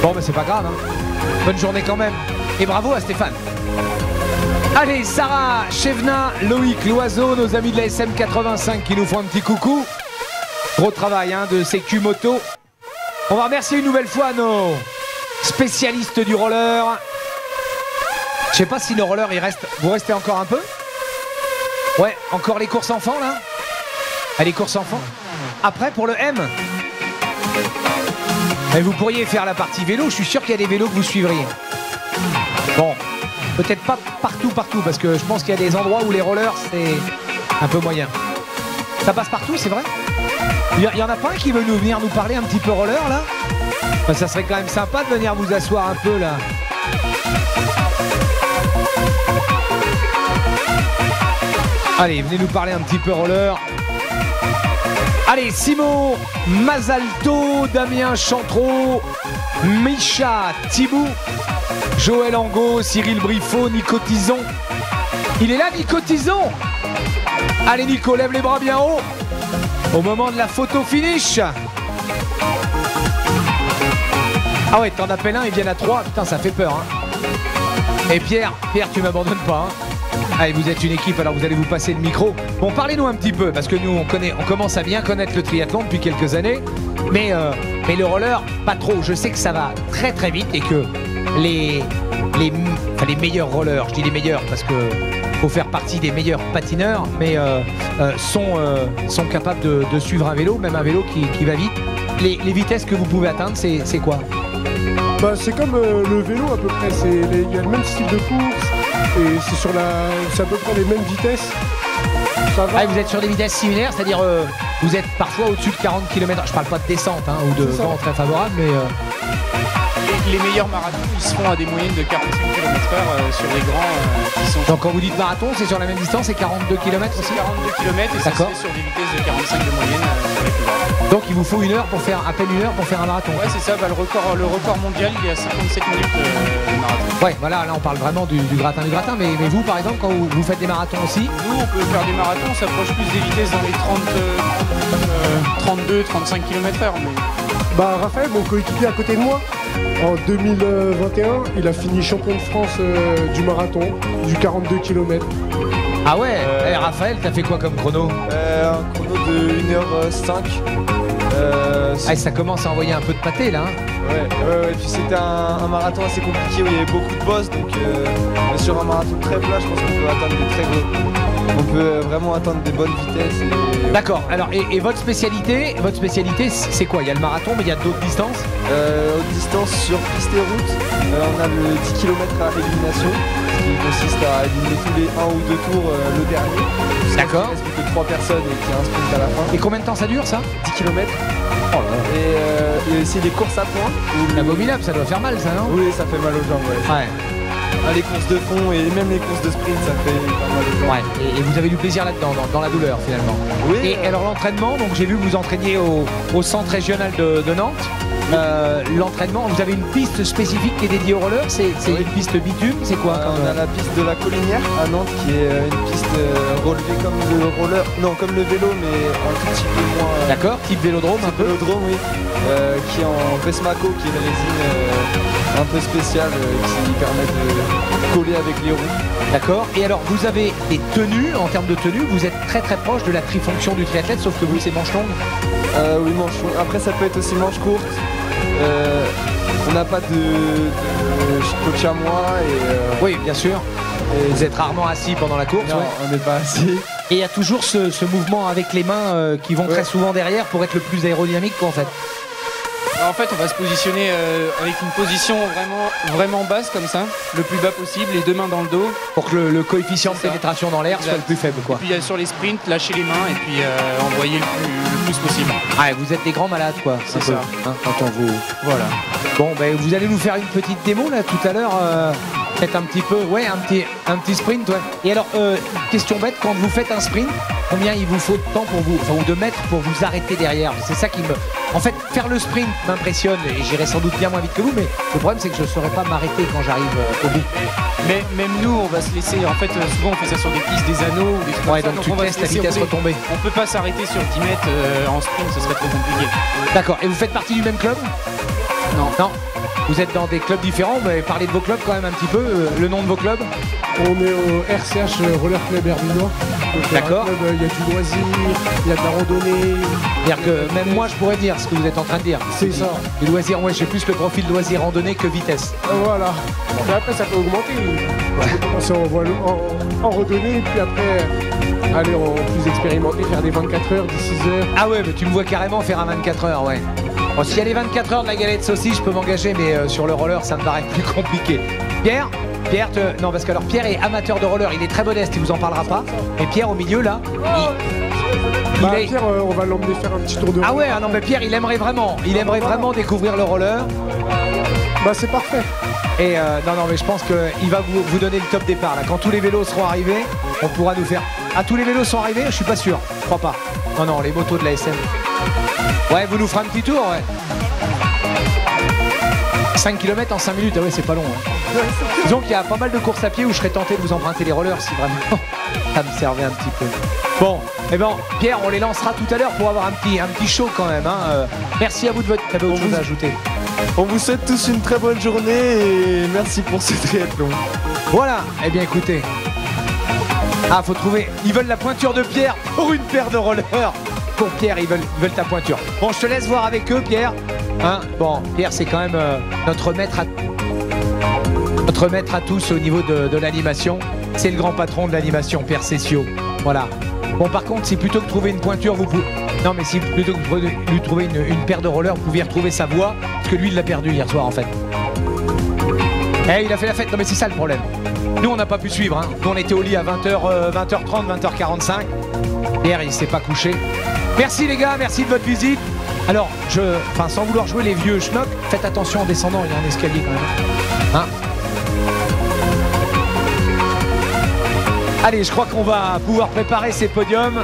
Bon, ben c'est pas grave, hein. Bonne journée quand même. Et bravo à Stéphane. Allez, Sarah Chevna, Loïc Loiseau, nos amis de la SM85 qui nous font un petit coucou. Gros travail hein, de Sécu Moto. On va remercier une nouvelle fois nos spécialistes du roller. Je sais pas si le roller, il reste... Vous restez encore un peu? Ouais, encore les courses enfants, là? Allez, courses enfants. Après, pour le M. Et vous pourriez faire la partie vélo. Je suis sûr qu'il y a des vélos que vous suivriez. Bon, peut-être pas partout, parce que je pense qu'il y a des endroits où les rollers, c'est un peu moyen. Ça passe partout, c'est vrai? Il y en a pas un qui veut venir nous parler un petit peu roller, là? Ben, ça serait quand même sympa de venir vous asseoir un peu, là. Allez, venez nous parler un petit peu roller. Allez, Simon Mazalto, Damien Chantreau, Micha Thibou, Joël Angot, Cyril Briffaut, Nico Tison. Il est là, Nico Tison. Allez Nico, lève les bras bien haut. Au moment de la photo finish. Ah ouais, t'en appelles un, ils viennent à 3. Putain, ça fait peur. Hein. Et Pierre, tu m'abandonnes pas. Hein. Allez, vous êtes une équipe, alors vous allez vous passer le micro. Bon, parlez-nous un petit peu, parce que nous, on commence à bien connaître le triathlon depuis quelques années. Mais le roller, pas trop. Je sais que ça va très très vite et que les meilleurs rollers, je dis les meilleurs parce que faut faire partie des meilleurs patineurs, mais sont capables de suivre un vélo, même un vélo qui va vite. Les vitesses que vous pouvez atteindre, c'est quoi? Bah, c'est comme le vélo à peu près, il y a le même style de course et c'est à peu près les mêmes vitesses. Ça va. Ah, vous êtes sur des vitesses similaires, c'est-à-dire vous êtes parfois au-dessus de 40 km/h. Je parle pas de descente hein, ou de vent très favorable, mais... Les meilleurs marathons, ils se font à des moyennes de 45 km/h sur les grands qui sont... Donc quand vous dites marathon, c'est sur la même distance, c'est 42 km aussi? 42 km et ça se fait sur des vitesses de 45 de moyenne sur les plus grands. Donc il vous faut à peine une heure pour faire un marathon? Ouais, c'est ça, le record mondial, il est à 57 minutes le marathon. Ouais, voilà, là on parle vraiment du gratin. Mais vous, par exemple, quand vous faites des marathons aussi? Nous, on peut faire des marathons, on s'approche plus des vitesses dans les 32-35 km/h. Mais... Bah, Raphaël, mon coéquipier à côté de moi, en 2021, il a fini champion de France du marathon, du 42 km. Ah ouais. Raphaël, t'as fait quoi comme chrono? Un chrono de 1h05. Ça commence à envoyer un peu de pâté là. Hein. Ouais, puis c'était un marathon assez compliqué où il y avait beaucoup de bosses, donc sur un marathon très plat, je pense qu'on peut atteindre des très gros. On peut vraiment atteindre des bonnes vitesses. D'accord, alors et votre spécialité c'est quoi? Il y a le marathon, mais il y a d'autres distances? Autre distance sur piste et route, on a le 10 km à élimination, qui consiste à éliminer tous les 1 ou 2 tours le dernier. D'accord. Il reste plus que 3 personnes et qu'il y a un sprint à la fin. Et combien de temps ça dure ça? 10 km. Oh là. Et c'est des courses à points. Abominable, ça doit faire mal ça, non? Oui, ça fait mal aux jambes, ouais. Les courses de fond et même les courses de sprint, ça fait pas mal aux jambes. Ouais, et vous avez du plaisir là-dedans, dans la douleur finalement. Oui. Et alors l'entraînement, donc j'ai vu que vous entraîniez au centre régional de Nantes. L'entraînement, vous avez une piste spécifique qui est dédiée au roller, c'est une piste bitume, c'est quoi? On a la piste de la Collinière à Nantes qui est une piste relevée comme le roller, non comme le vélo mais un tout petit peu moins. D'accord, type vélodrome un peu. Vélodrome, oui, qui est en Vesmaco, qui est une résine un peu spéciale qui permet de coller avec les roues. D'accord. Et alors vous avez des tenues, en termes de tenues, vous êtes très très proche de la trifonction du triathlète, sauf que vous c'est manche longue. Oui, manche longue. Après ça peut être aussi manche courte. On n'a pas de coach à moi et oui, bien sûr. Et vous êtes rarement assis pendant la course? Non, ouais. on n'est pas assis. Et il y a toujours ce mouvement avec les mains qui vont très souvent derrière pour être le plus aérodynamique quoi, en fait. En fait, on va se positionner avec une position vraiment basse comme ça, le plus bas possible, les deux mains dans le dos. Pour que le coefficient de pénétration dans l'air soit le plus faible quoi. Et puis sur les sprints, lâcher les mains et puis envoyer le plus possible. Ah, vous êtes des grands malades quoi. C'est ça. Hein, quand on vous... Voilà. Bon, ben vous allez nous faire une petite démo là tout à l'heure. Faites un petit peu, ouais, un petit sprint, ouais. Et alors, question bête, quand vous faites un sprint, combien il vous faut de temps pour vous, enfin, ou de mètres pour vous arrêter derrière? C'est ça qui me... En fait, faire le sprint m'impressionne et j'irai sans doute bien moins vite que vous, mais le problème c'est que je ne saurais pas m'arrêter quand j'arrive au bout. Mais même nous, on va se laisser, en fait, souvent on fait ça sur des pistes, des anneaux, ou des trucs ouais, comme donc ça. tu testes la vitesse retombée. On peut pas s'arrêter sur 10 mètres en sprint, ce serait trop compliqué. D'accord, et vous faites partie du même club? Non. Non. Vous êtes dans des clubs différents, mais parlez de vos clubs quand même un petit peu, le nom de vos clubs? On est au RCH Roller Club Herbinois. D'accord. Il y a du loisir, il y a de la randonnée. C'est-à-dire que même moi je pourrais dire ce que vous êtes en train de dire. C'est ça. Les loisirs, ouais, j'ai plus le profil loisir randonnée que vitesse. Voilà. Mais après ça peut augmenter. On peut commencer en randonnée et puis après aller en plus expérimenté, faire des 24 heures, 16 heures. Ah ouais, mais tu me vois carrément faire un 24 heures, ouais. Bon, s'il y a les 24 heures de la galette saucisse, je peux m'engager, mais sur le roller, ça me paraît plus compliqué. Pierre, non, parce que alors Pierre est amateur de roller, il est très modeste, il vous en parlera pas. Et Pierre au milieu là, Pierre, on va l'emmener faire un petit tour de roller. Ah ouais, non mais Pierre, il aimerait vraiment vraiment découvrir le roller. Bah c'est parfait. Et non, mais je pense qu'il va vous donner le top départ là. Quand tous les vélos seront arrivés, on pourra nous faire. Ah, tous les vélos sont arrivés? Je suis pas sûr, je crois pas. Non, les motos de la SM. Ouais, vous nous ferez un petit tour, ouais. 5 km en 5 minutes, ah ouais, c'est pas long. Hein. Disons qu'il y a pas mal de courses à pied où je serais tenté de vous emprunter les rollers si vraiment ça me servait un petit peu. Bon, eh ben, Pierre, on les lancera tout à l'heure pour avoir un petit show quand même. Hein. Merci à vous de votre... T'avais autre chose à ajouter? On vous souhaite tous une très bonne journée et merci pour ce triathlon. Voilà, eh bien écoutez. Ah, faut trouver. Ils veulent la pointure de Pierre pour une paire de rollers. Pour Pierre, ils veulent ta pointure. Bon, je te laisse voir avec eux, Pierre. Hein, bon, Pierre, c'est quand même notre maître à tous au niveau de l'animation. C'est le grand patron de l'animation, Pierre Cessio. Voilà. Bon, par contre, si plutôt que de trouver une pointure, vous pouvez... Non, mais si plutôt que de lui trouver une paire de rollers, vous pouviez retrouver sa voix, parce que lui, il l'a perdu hier soir, en fait. Eh, il a fait la fête. Non, mais c'est ça le problème. Nous, on n'a pas pu suivre. Hein. Nous, on était au lit à 20h30, 20h45. Pierre, il s'est pas couché. Merci, les gars. Merci de votre visite. Alors, sans vouloir jouer les vieux schnocks, faites attention en descendant. Il y a un escalier, quand même. Hein? Allez, je crois qu'on va pouvoir préparer ces podiums.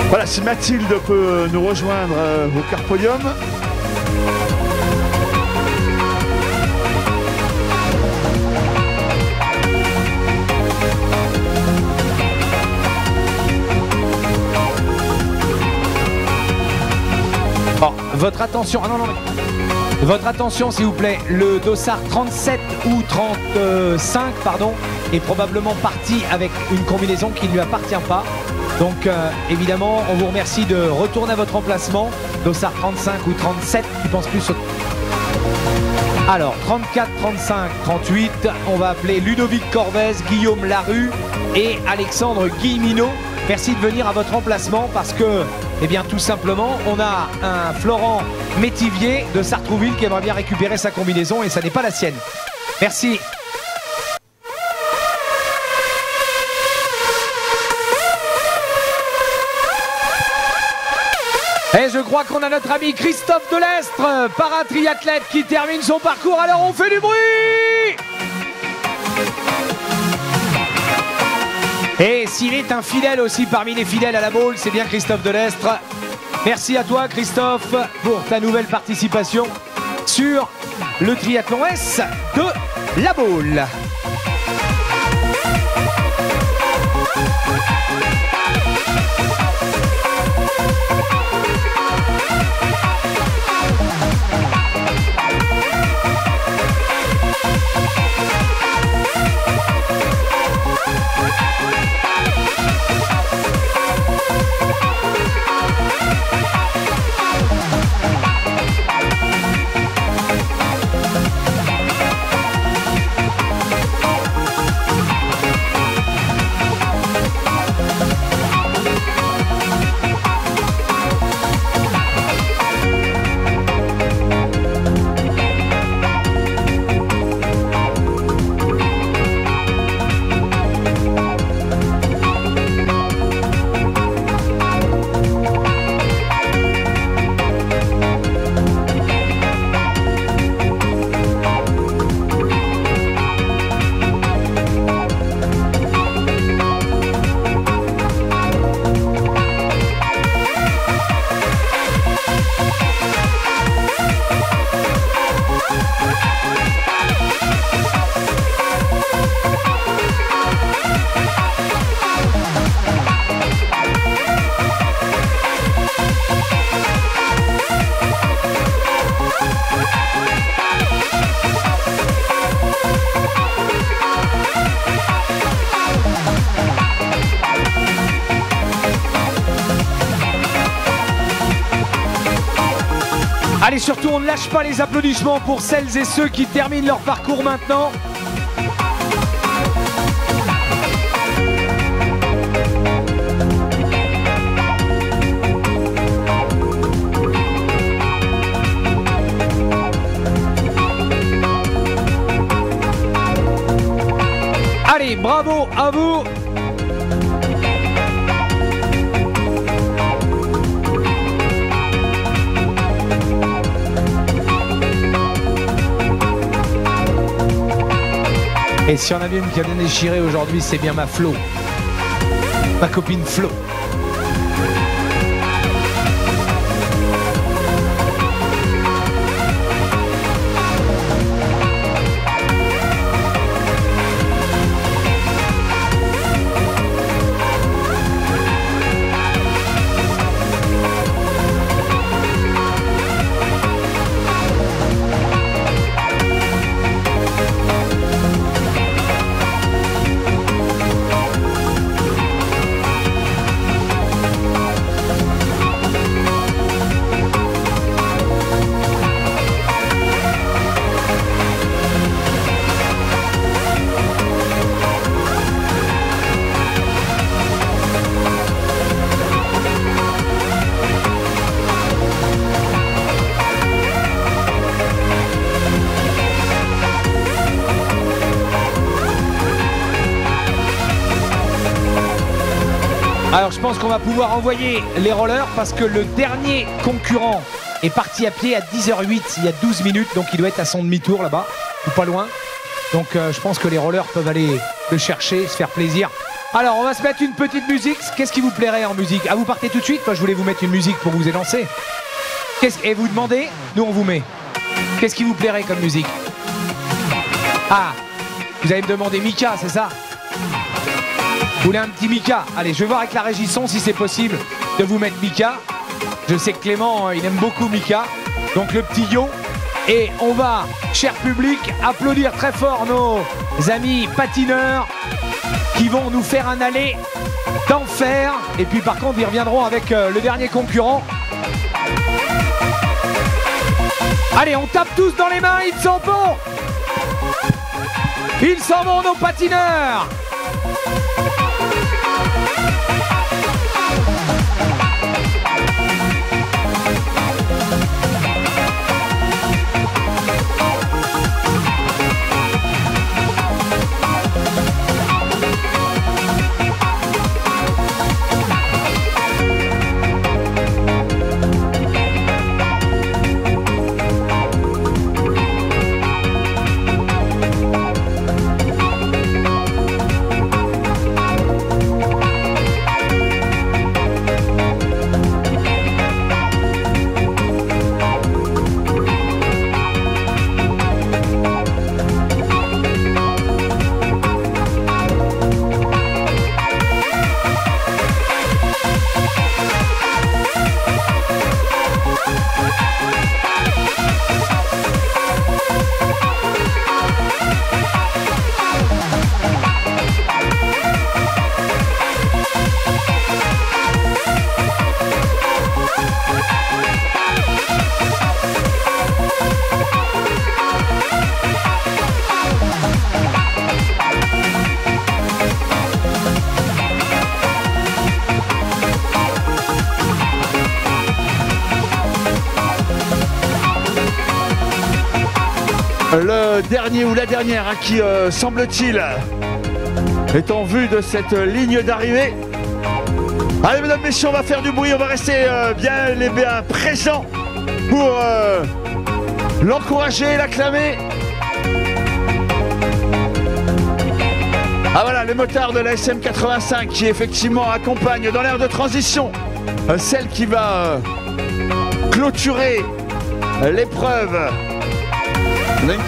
Voilà, si Mathilde peut nous rejoindre au car podium. Bon, votre attention. Ah non, votre attention, s'il vous plaît. Le dossard 37 ou 35, pardon, est probablement parti avec une combinaison qui ne lui appartient pas. Donc, évidemment, on vous remercie de retourner à votre emplacement. Dossard 35 ou 37, qui pense plus au... Alors, 34, 35, 38, on va appeler Ludovic Corvez, Guillaume Larue et Alexandre Guillemino. Merci de venir à votre emplacement parce que, eh bien, tout simplement, on a un Florent Métivier de Sartrouville qui aimerait bien récupérer sa combinaison et ça n'est pas la sienne. Merci. Et je crois qu'on a notre ami Christophe Delestre, paratriathlète, qui termine son parcours. Alors on fait du bruit! Et s'il est un fidèle aussi parmi les fidèles à la Baule, c'est bien Christophe Delestre. Merci à toi, Christophe, pour ta nouvelle participation sur le triathlon S de la Baule. Allez, surtout, on ne lâche pas les applaudissements pour celles et ceux qui terminent leur parcours maintenant. Allez, bravo à vous. Et si on a bien une qui a bien déchiré aujourd'hui, c'est bien ma Flo. Ma copine Flo. Alors je pense qu'on va pouvoir envoyer les rollers parce que le dernier concurrent est parti à pied à 10h08, il y a 12 minutes, donc il doit être à son demi-tour là-bas, ou pas loin. Donc je pense que les rollers peuvent aller le chercher, se faire plaisir. Alors on va se mettre une petite musique. Qu'est-ce qui vous plairait en musique? Ah, vous partez tout de suite? Moi je voulais vous mettre une musique pour vous élancer. Et vous demandez, nous on vous met. Qu'est-ce qui vous plairait comme musique? Ah, vous allez me demander Mika, c'est ça? Vous voulez un petit Mika? Allez, je vais voir avec la régie son si c'est possible de vous mettre Mika. Je sais que Clément, il aime beaucoup Mika. Donc le petit yo. Et on va, cher public, applaudir très fort nos amis patineurs qui vont nous faire un aller d'enfer. Et puis par contre, ils reviendront avec le dernier concurrent. Allez, on tape tous dans les mains, ils s'en vont. Ils s'en vont, nos patineurs. Le dernier ou la dernière qui, semble-t-il, est en vue de cette ligne d'arrivée. Allez, mesdames, messieurs, on va faire du bruit, on va rester bien présents pour l'encourager, l'acclamer. Ah voilà, les motards de la SM85 qui effectivement accompagnent dans l'aire de transition celle qui va clôturer l'épreuve. On a une...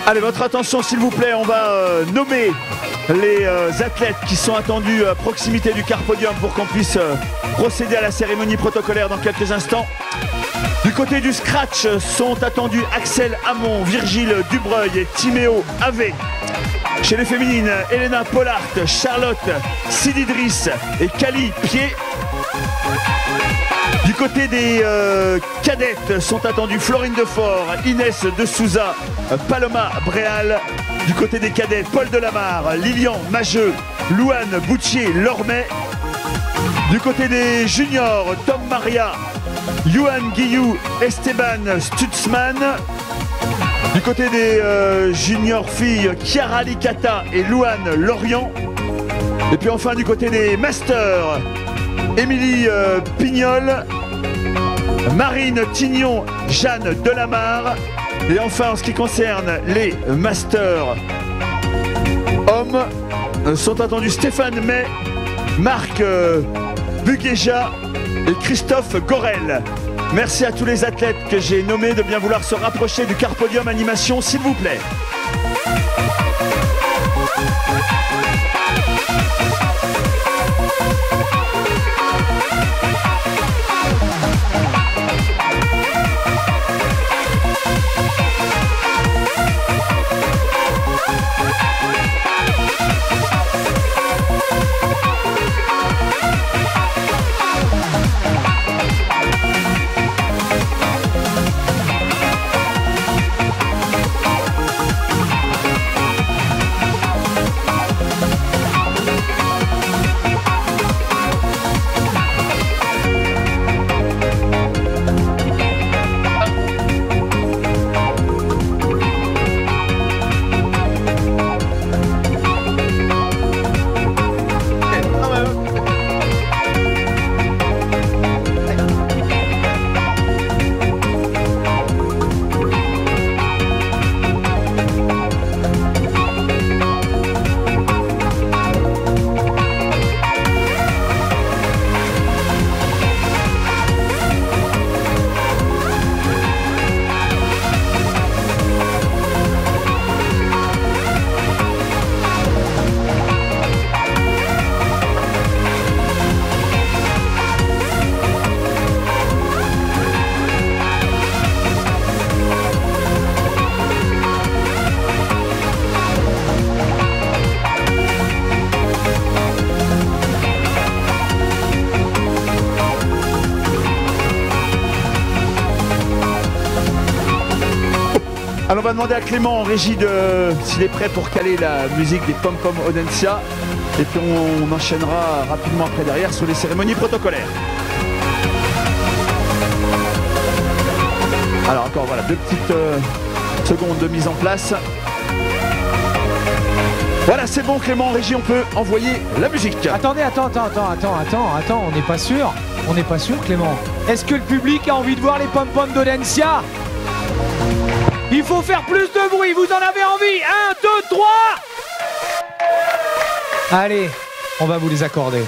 Allez, votre attention s'il vous plaît, on va nommer les athlètes qui sont attendus à proximité du car podium pour qu'on puisse procéder à la cérémonie protocolaire dans quelques instants. Du côté du scratch sont attendus Axel Hamon, Virgile Dubreuil et Timéo Ave. Chez les féminines, Elena Pollard, Charlotte Sididris et Kali Pied. Du côté des cadettes sont attendus Florine Defort, Inès de Souza, Paloma Bréal. Du côté des cadets, Paul Delamarre, Lilian Mageux, Louane Boutier, Lormet. Du côté des juniors, Tom Maria, Johan Guillou, Esteban Stutzman. Du côté des juniors filles, Chiara Licata et Louane Lorient. Et puis enfin du côté des masters, Émilie Pignol, Marine Tignon, Jeanne Delamarre. Et enfin en ce qui concerne les masters hommes, sont attendus Stéphane May, Marc Buguéja et Christophe Gorel. Merci à tous les athlètes que j'ai nommés de bien vouloir se rapprocher du Carpodium Animation, s'il vous plaît. Alors on va demander à Clément en régie s'il est prêt pour caler la musique des Pom Pom Audencia. Et puis on enchaînera rapidement après derrière sur les cérémonies protocolaires. Alors encore voilà, 2 petites secondes de mise en place. Voilà, c'est bon Clément en régie, on peut envoyer la musique. Attendez, attends, on n'est pas sûr. On n'est pas sûr Clément. Est-ce que le public a envie de voir les Pom Pom d'Audencia? Il faut faire plus de bruit, vous en avez envie? 1, 2, 3. Allez, on va vous les accorder.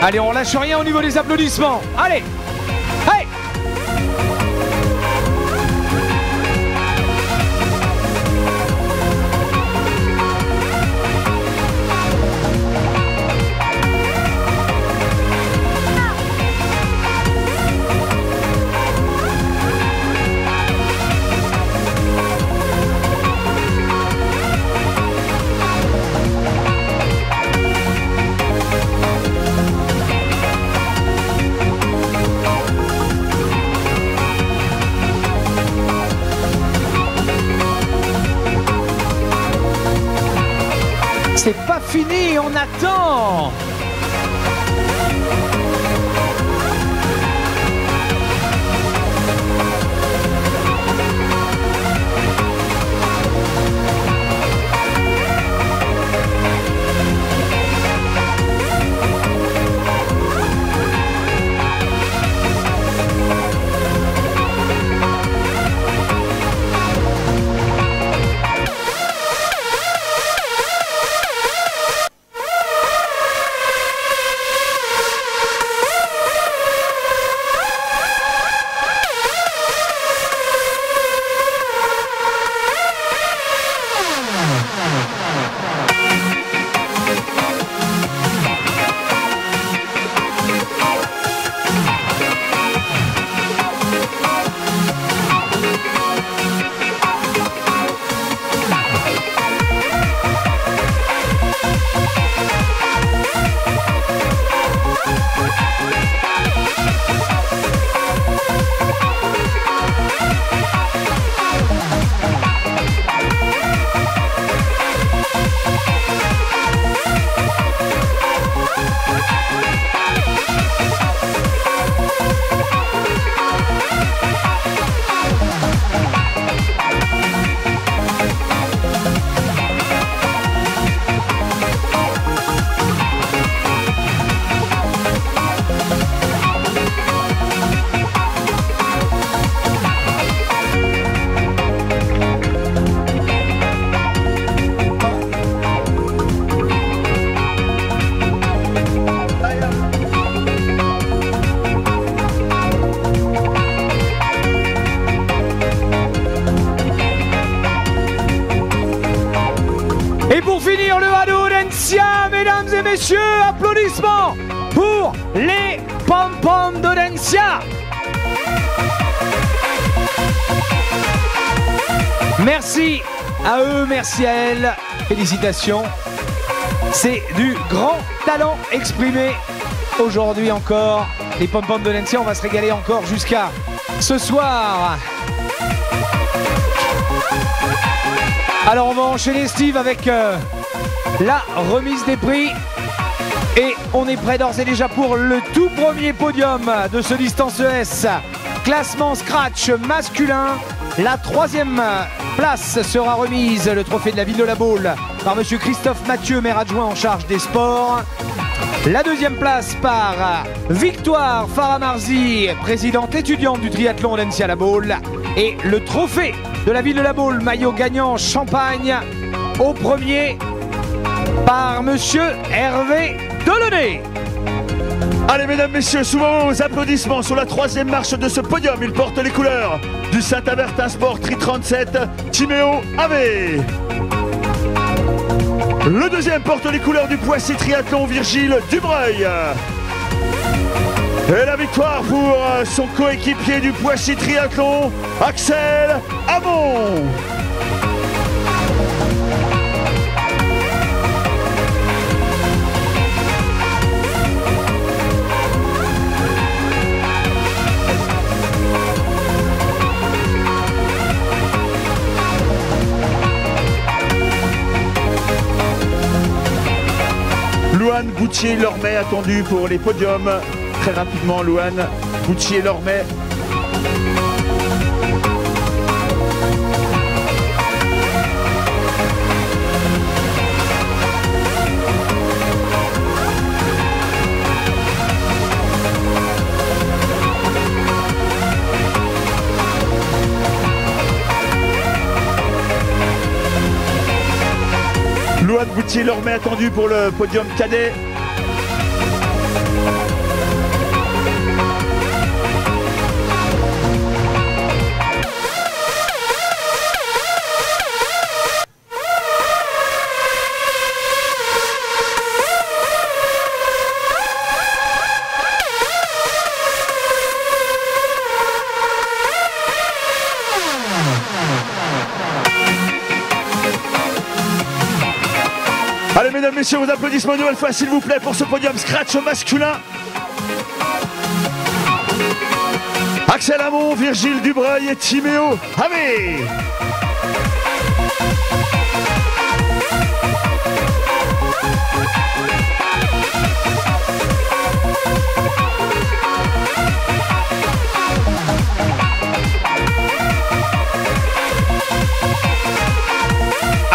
Allez, on lâche rien au niveau des applaudissements. Allez, hey. C'est pas fini, on attend. Et pour finir, le Hado d'Odensia, mesdames et messieurs, applaudissements pour les pom-poms d'Odensia. Merci à eux, merci à elles, félicitations. C'est du grand talent exprimé aujourd'hui encore. Les pom-poms d'Odensia, on va se régaler encore jusqu'à ce soir. Alors on va enchaîner Steve avec la remise des prix et on est prêt d'ores et déjà pour le tout premier podium de ce Distance ES. Classement scratch masculin, la 3e place sera remise, le trophée de la ville de La Baule, par monsieur Christophe Mathieu, maire adjoint en charge des sports. La 2e place par Victoire Faramarzi, présidente étudiante du triathlon Odensia La Baule. Et le trophée de la ville de La Baule, maillot gagnant champagne, au premier par monsieur Hervé Delaunay. Allez mesdames, messieurs, sous vos applaudissements sur la 3e marche de ce podium, il porte les couleurs du Saint-Avertin Sport Tri 37, Timéo Ave. Le 2e porte les couleurs du Poissy Triathlon, Virgile Dubreuil. Et la victoire pour son coéquipier du Poissy Triathlon, Axel Hamon. Louane Boutier-Lormet attendu pour les podiums. Très rapidement, Louane Boutier-Lormet. Louane Boutier-Lormet attendu pour le podium cadet. Mesdames, Messieurs, vos applaudissements une nouvelle fois, s'il vous plaît, pour ce podium scratch masculin. Axel Hamon, Virgile Dubreuil et Timéo Hamé.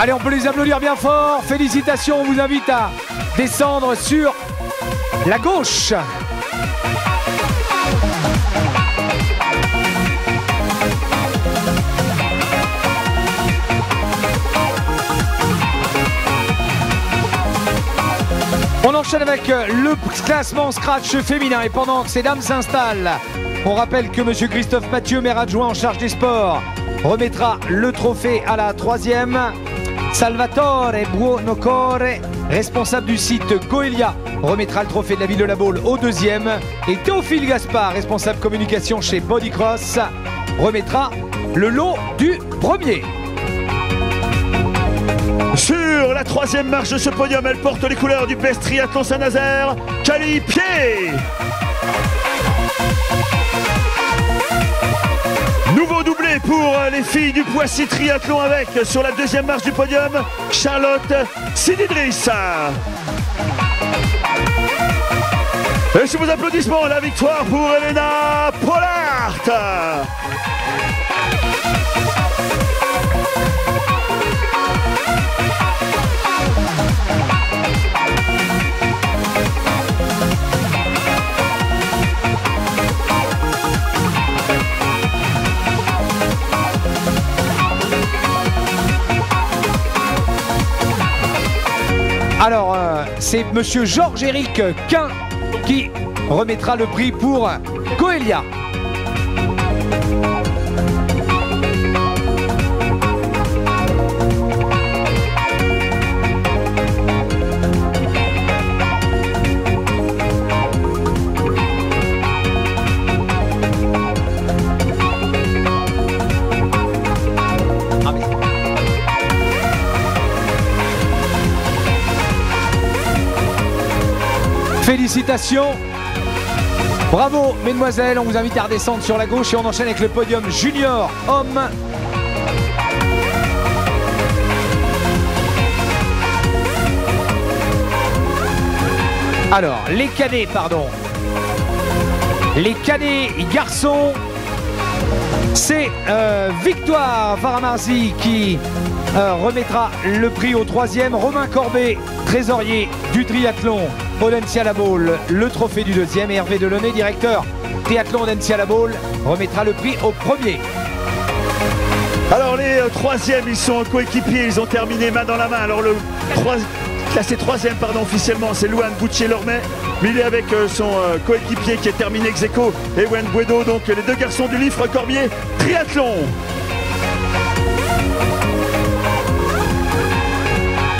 Allez, on peut les applaudir bien fort. Félicitations, on vous invite à descendre sur la gauche. On enchaîne avec le classement scratch féminin et pendant que ces dames s'installent, on rappelle que M. Christophe Mathieu, maire adjoint en charge des sports, remettra le trophée à la 3e. Salvatore Buonocore, responsable du site Goelia, remettra le trophée de la ville de La Baule au 2e. Et Théophile Gaspard, responsable communication chez Bodycross, remettra le lot du 1er. Sur la 3e marche de ce podium, elle porte les couleurs du PS Triathlon Saint-Nazaire, Cali Pied. Nouveau doublé pour les filles du Poissy Triathlon avec, sur la 2e marche du podium, Charlotte Sididris. Et sous vos applaudissements, la victoire pour Elena Pollard. Alors, c'est monsieur Georges-Éric Quin qui remettra le prix pour Goelia. Félicitations, bravo mesdemoiselles, on vous invite à redescendre sur la gauche et on enchaîne avec le podium junior homme. Alors, les cadets, pardon. Les cadets garçons, c'est Victoire Faramarzi qui remettra le prix au 3e. Romain Corbet, trésorier du triathlon Audencia La Baule, le trophée du 2e. Et Hervé Delaunay, directeur triathlon Audencia La Baule, remettra le prix au 1er. Alors les 3e, ils sont coéquipiers, ils ont terminé main dans la main. Alors le classé 3e officiellement, c'est Louane Boucher-Lormet, mais il est avec son coéquipier qui est terminé ex aequo, Ewen Buedo, donc les deux garçons du Livre Corbier Triathlon.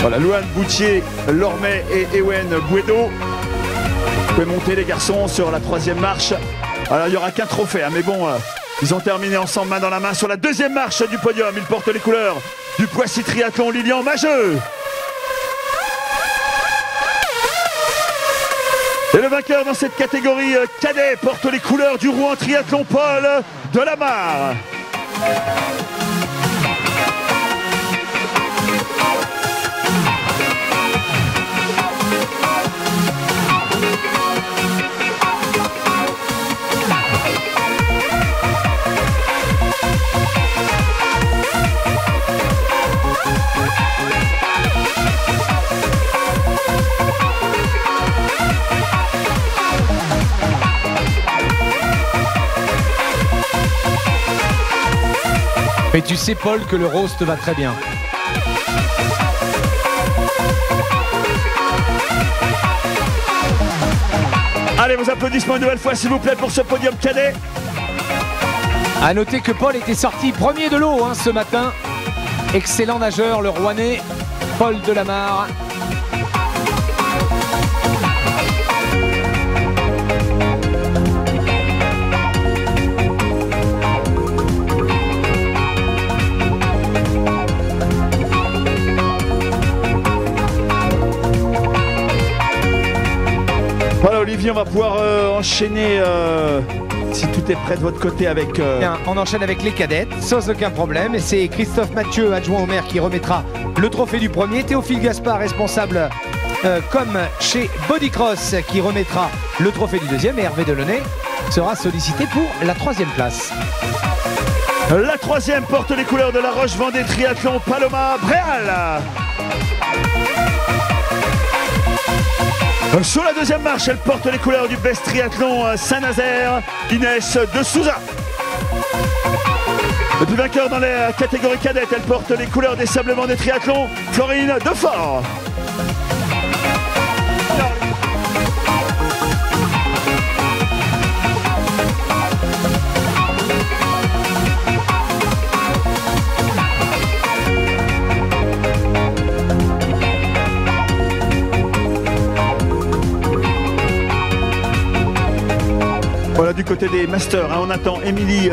Voilà, Louane Boucher-Lormet et Ewen Buedo. Vous pouvez monter les garçons sur la 3e marche. Alors il n'y aura qu'un trophée, hein, mais bon, ils ont terminé ensemble main dans la main sur la 2e marche du podium. Ils portent les couleurs du Poissy Triathlon Lilian Mageux. Et le vainqueur dans cette catégorie cadet porte les couleurs du Rouen Triathlon Paul Delamare. Mais tu sais Paul que le roast va très bien. Allez, vos applaudissements une nouvelle fois s'il vous plaît pour ce podium cadet. A noter que Paul était sorti premier de l'eau ce matin. Excellent nageur, le Rouennais Paul Delamare. Olivier, on va pouvoir enchaîner si tout est prêt de votre côté avec... Bien, on enchaîne avec les cadettes, sans aucun problème. Et c'est Christophe Mathieu, adjoint au maire, qui remettra le trophée du premier. Théophile Gaspard, responsable comme chez Bodycross, qui remettra le trophée du deuxième. Et Hervé Delaunay sera sollicité pour la troisième place. La troisième porte les couleurs de la Roche-Vendée Triathlon Paloma Bréal. Sur la deuxième marche, elle porte les couleurs du Best Triathlon Saint-Nazaire, Inès de Souza. Le plus vainqueur dans la catégorie cadette, elle porte les couleurs des Sables Vendée Triathlon, Florine Defort. Voilà, du côté des masters, on attend Émilie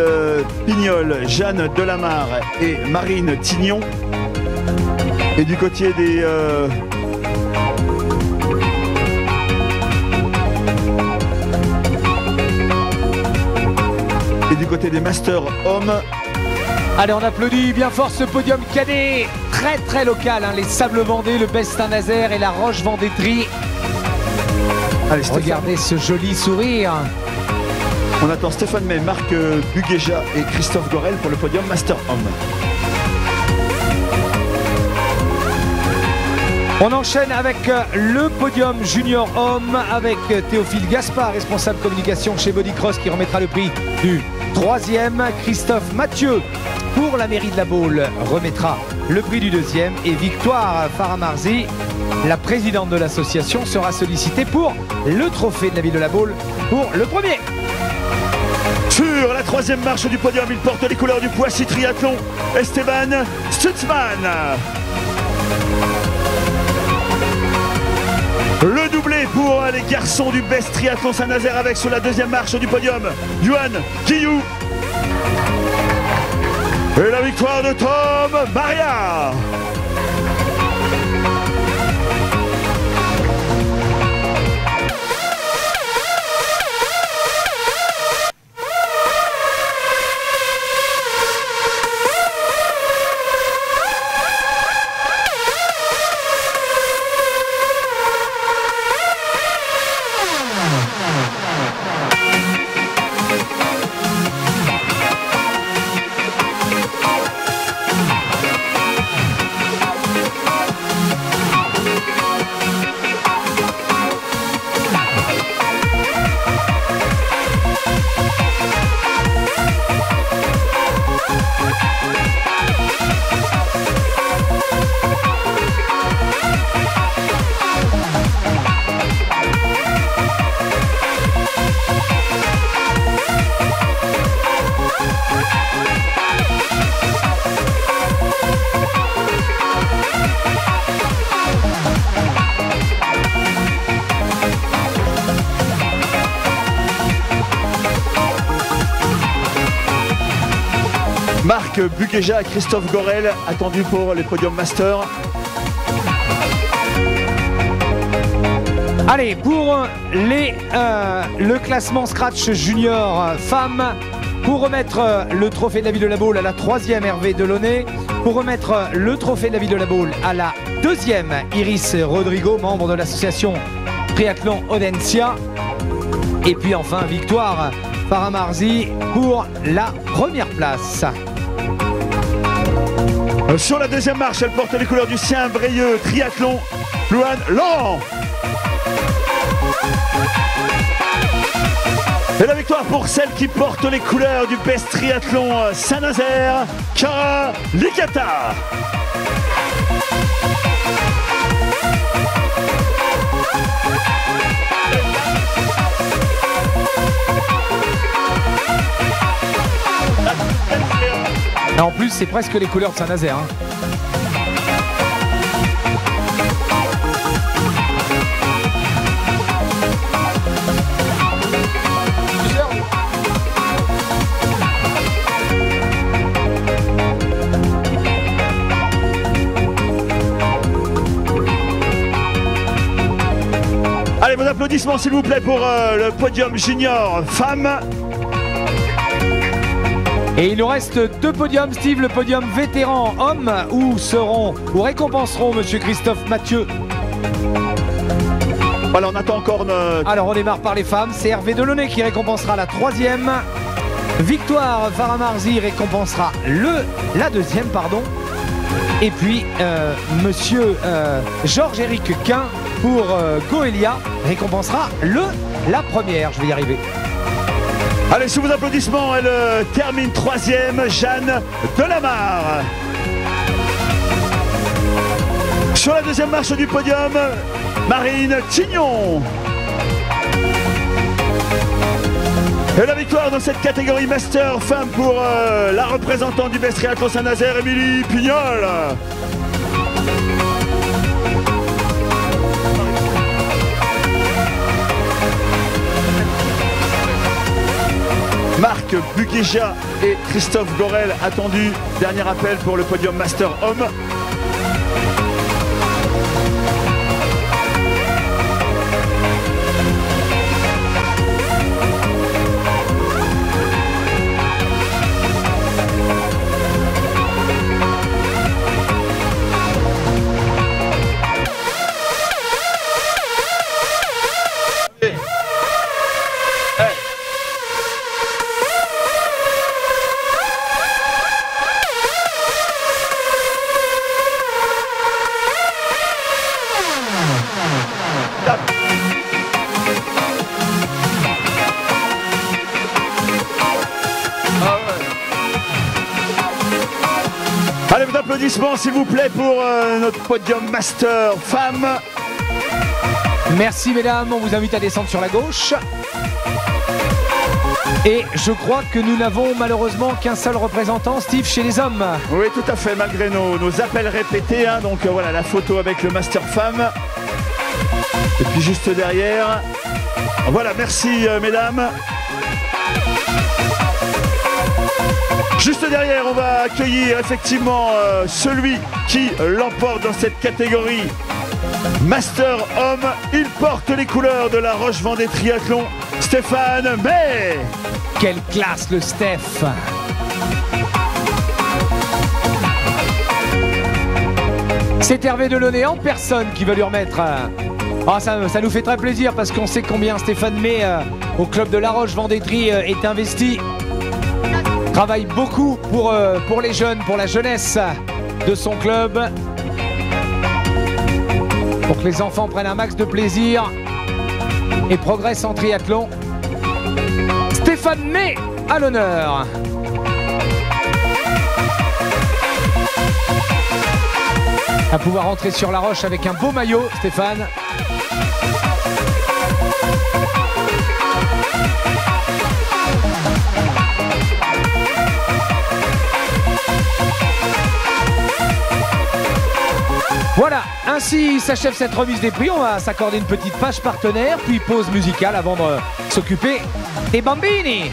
Pignol, Jeanne Delamarre et Marine Tignon. Et du côté des... Et du côté des masters hommes. Allez, on applaudit bien fort ce podium cadet, très très local, hein, les Sables Vendée, le Best Saint-Nazaire et la Roche-Vendée Tri. Allez, regardez ce joli sourire. On attend Stéphane May, Marc Buguéja et Christophe Gorel pour le podium Master Homme. On enchaîne avec le podium Junior Homme avec Théophile Gaspard, responsable communication chez Bodycross, qui remettra le prix du troisième. Christophe Mathieu pour la mairie de la Baule remettra le prix du deuxième. Et Victoire Faramarzi, la présidente de l'association, sera sollicitée pour le trophée de la ville de la Baule pour le premier. Sur la troisième marche du podium, il porte les couleurs du Poissy Triathlon, Esteban Stutzman. Le doublé pour les garçons du Best Triathlon Saint-Nazaire avec sur la deuxième marche du podium, Yuan Kiyou. Et la victoire de Tom Maria. Marc Buguéja et Christophe Gorel attendus pour les podiums master. Allez, pour le classement Scratch Junior femmes, pour remettre le trophée de la ville de la Baule à la troisième, Hervé Delaunay. Pour remettre le trophée de la ville de la Baule à la deuxième, Iris Rodrigo, membre de l'association Triathlon Audencia. Et puis enfin, Victoire Faramarzi pour la première place. Sur la deuxième marche, elle porte les couleurs du Sien-Brieuc Triathlon, Louane Laurent. Et la victoire pour celle qui porte les couleurs du Best Triathlon Saint-Nazaire, Cara Licata. Et en plus, c'est presque les couleurs de Saint-Nazaire. Hein. Allez, vos applaudissements. applaudissements s'il vous plaît pour le podium junior femmes. Et il nous reste 2 podiums, Steve, le podium vétéran homme, où récompenseront monsieur Christophe Mathieu. Voilà, on attend encore notre... Alors on démarre par les femmes, c'est Hervé Delaunay qui récompensera la 3e. Victoire Faramarzi récompensera la 2e, pardon. Et puis monsieur Georges-Éric Quin pour Goélia récompensera la 1re, je vais y arriver. Allez, sous vos applaudissements, elle termine 3e, Jeanne Delamarre. Sur la 2e marche du podium, Marine Tignon. Et la victoire dans cette catégorie Master Femme pour la représentante du Best Triathlon Saint-Nazaire, Émilie Pignol. Marc Buguéja et Christophe Gorel attendus. Dernier appel pour le podium Master Homme. Allez, vos applaudissements s'il vous plaît pour notre podium Master Femmes. Merci mesdames, on vous invite à descendre sur la gauche. Et je crois que nous n'avons malheureusement qu'un seul représentant, Steve, chez les hommes. Oui, tout à fait, malgré nos appels répétés. Hein, donc voilà la photo avec le Master Femmes. Et puis juste derrière, voilà, merci mesdames. Juste derrière, on va accueillir effectivement celui qui l'emporte dans cette catégorie Master Homme. Il porte les couleurs de la Roche-Vendée Triathlon, Stéphane May. Quelle classe le Steph. C'est Hervé Delaunay en personne qui va lui remettre. Ça nous fait très plaisir parce qu'on sait combien Stéphane May au club de la Roche-Vendée Tri est investi. Travaille beaucoup pour les jeunes, pour la jeunesse de son club. Pour que les enfants prennent un max de plaisir et progressent en triathlon. Stéphane May à l'honneur. À pouvoir rentrer sur la roche avec un beau maillot, Stéphane. Voilà, ainsi s'achève cette remise des prix. On va s'accorder une petite page partenaire, puis pause musicale avant de s'occuper des bambini.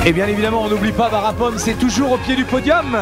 Et bien évidemment, on n'oublie pas Barapone, c'est toujours au pied du podium.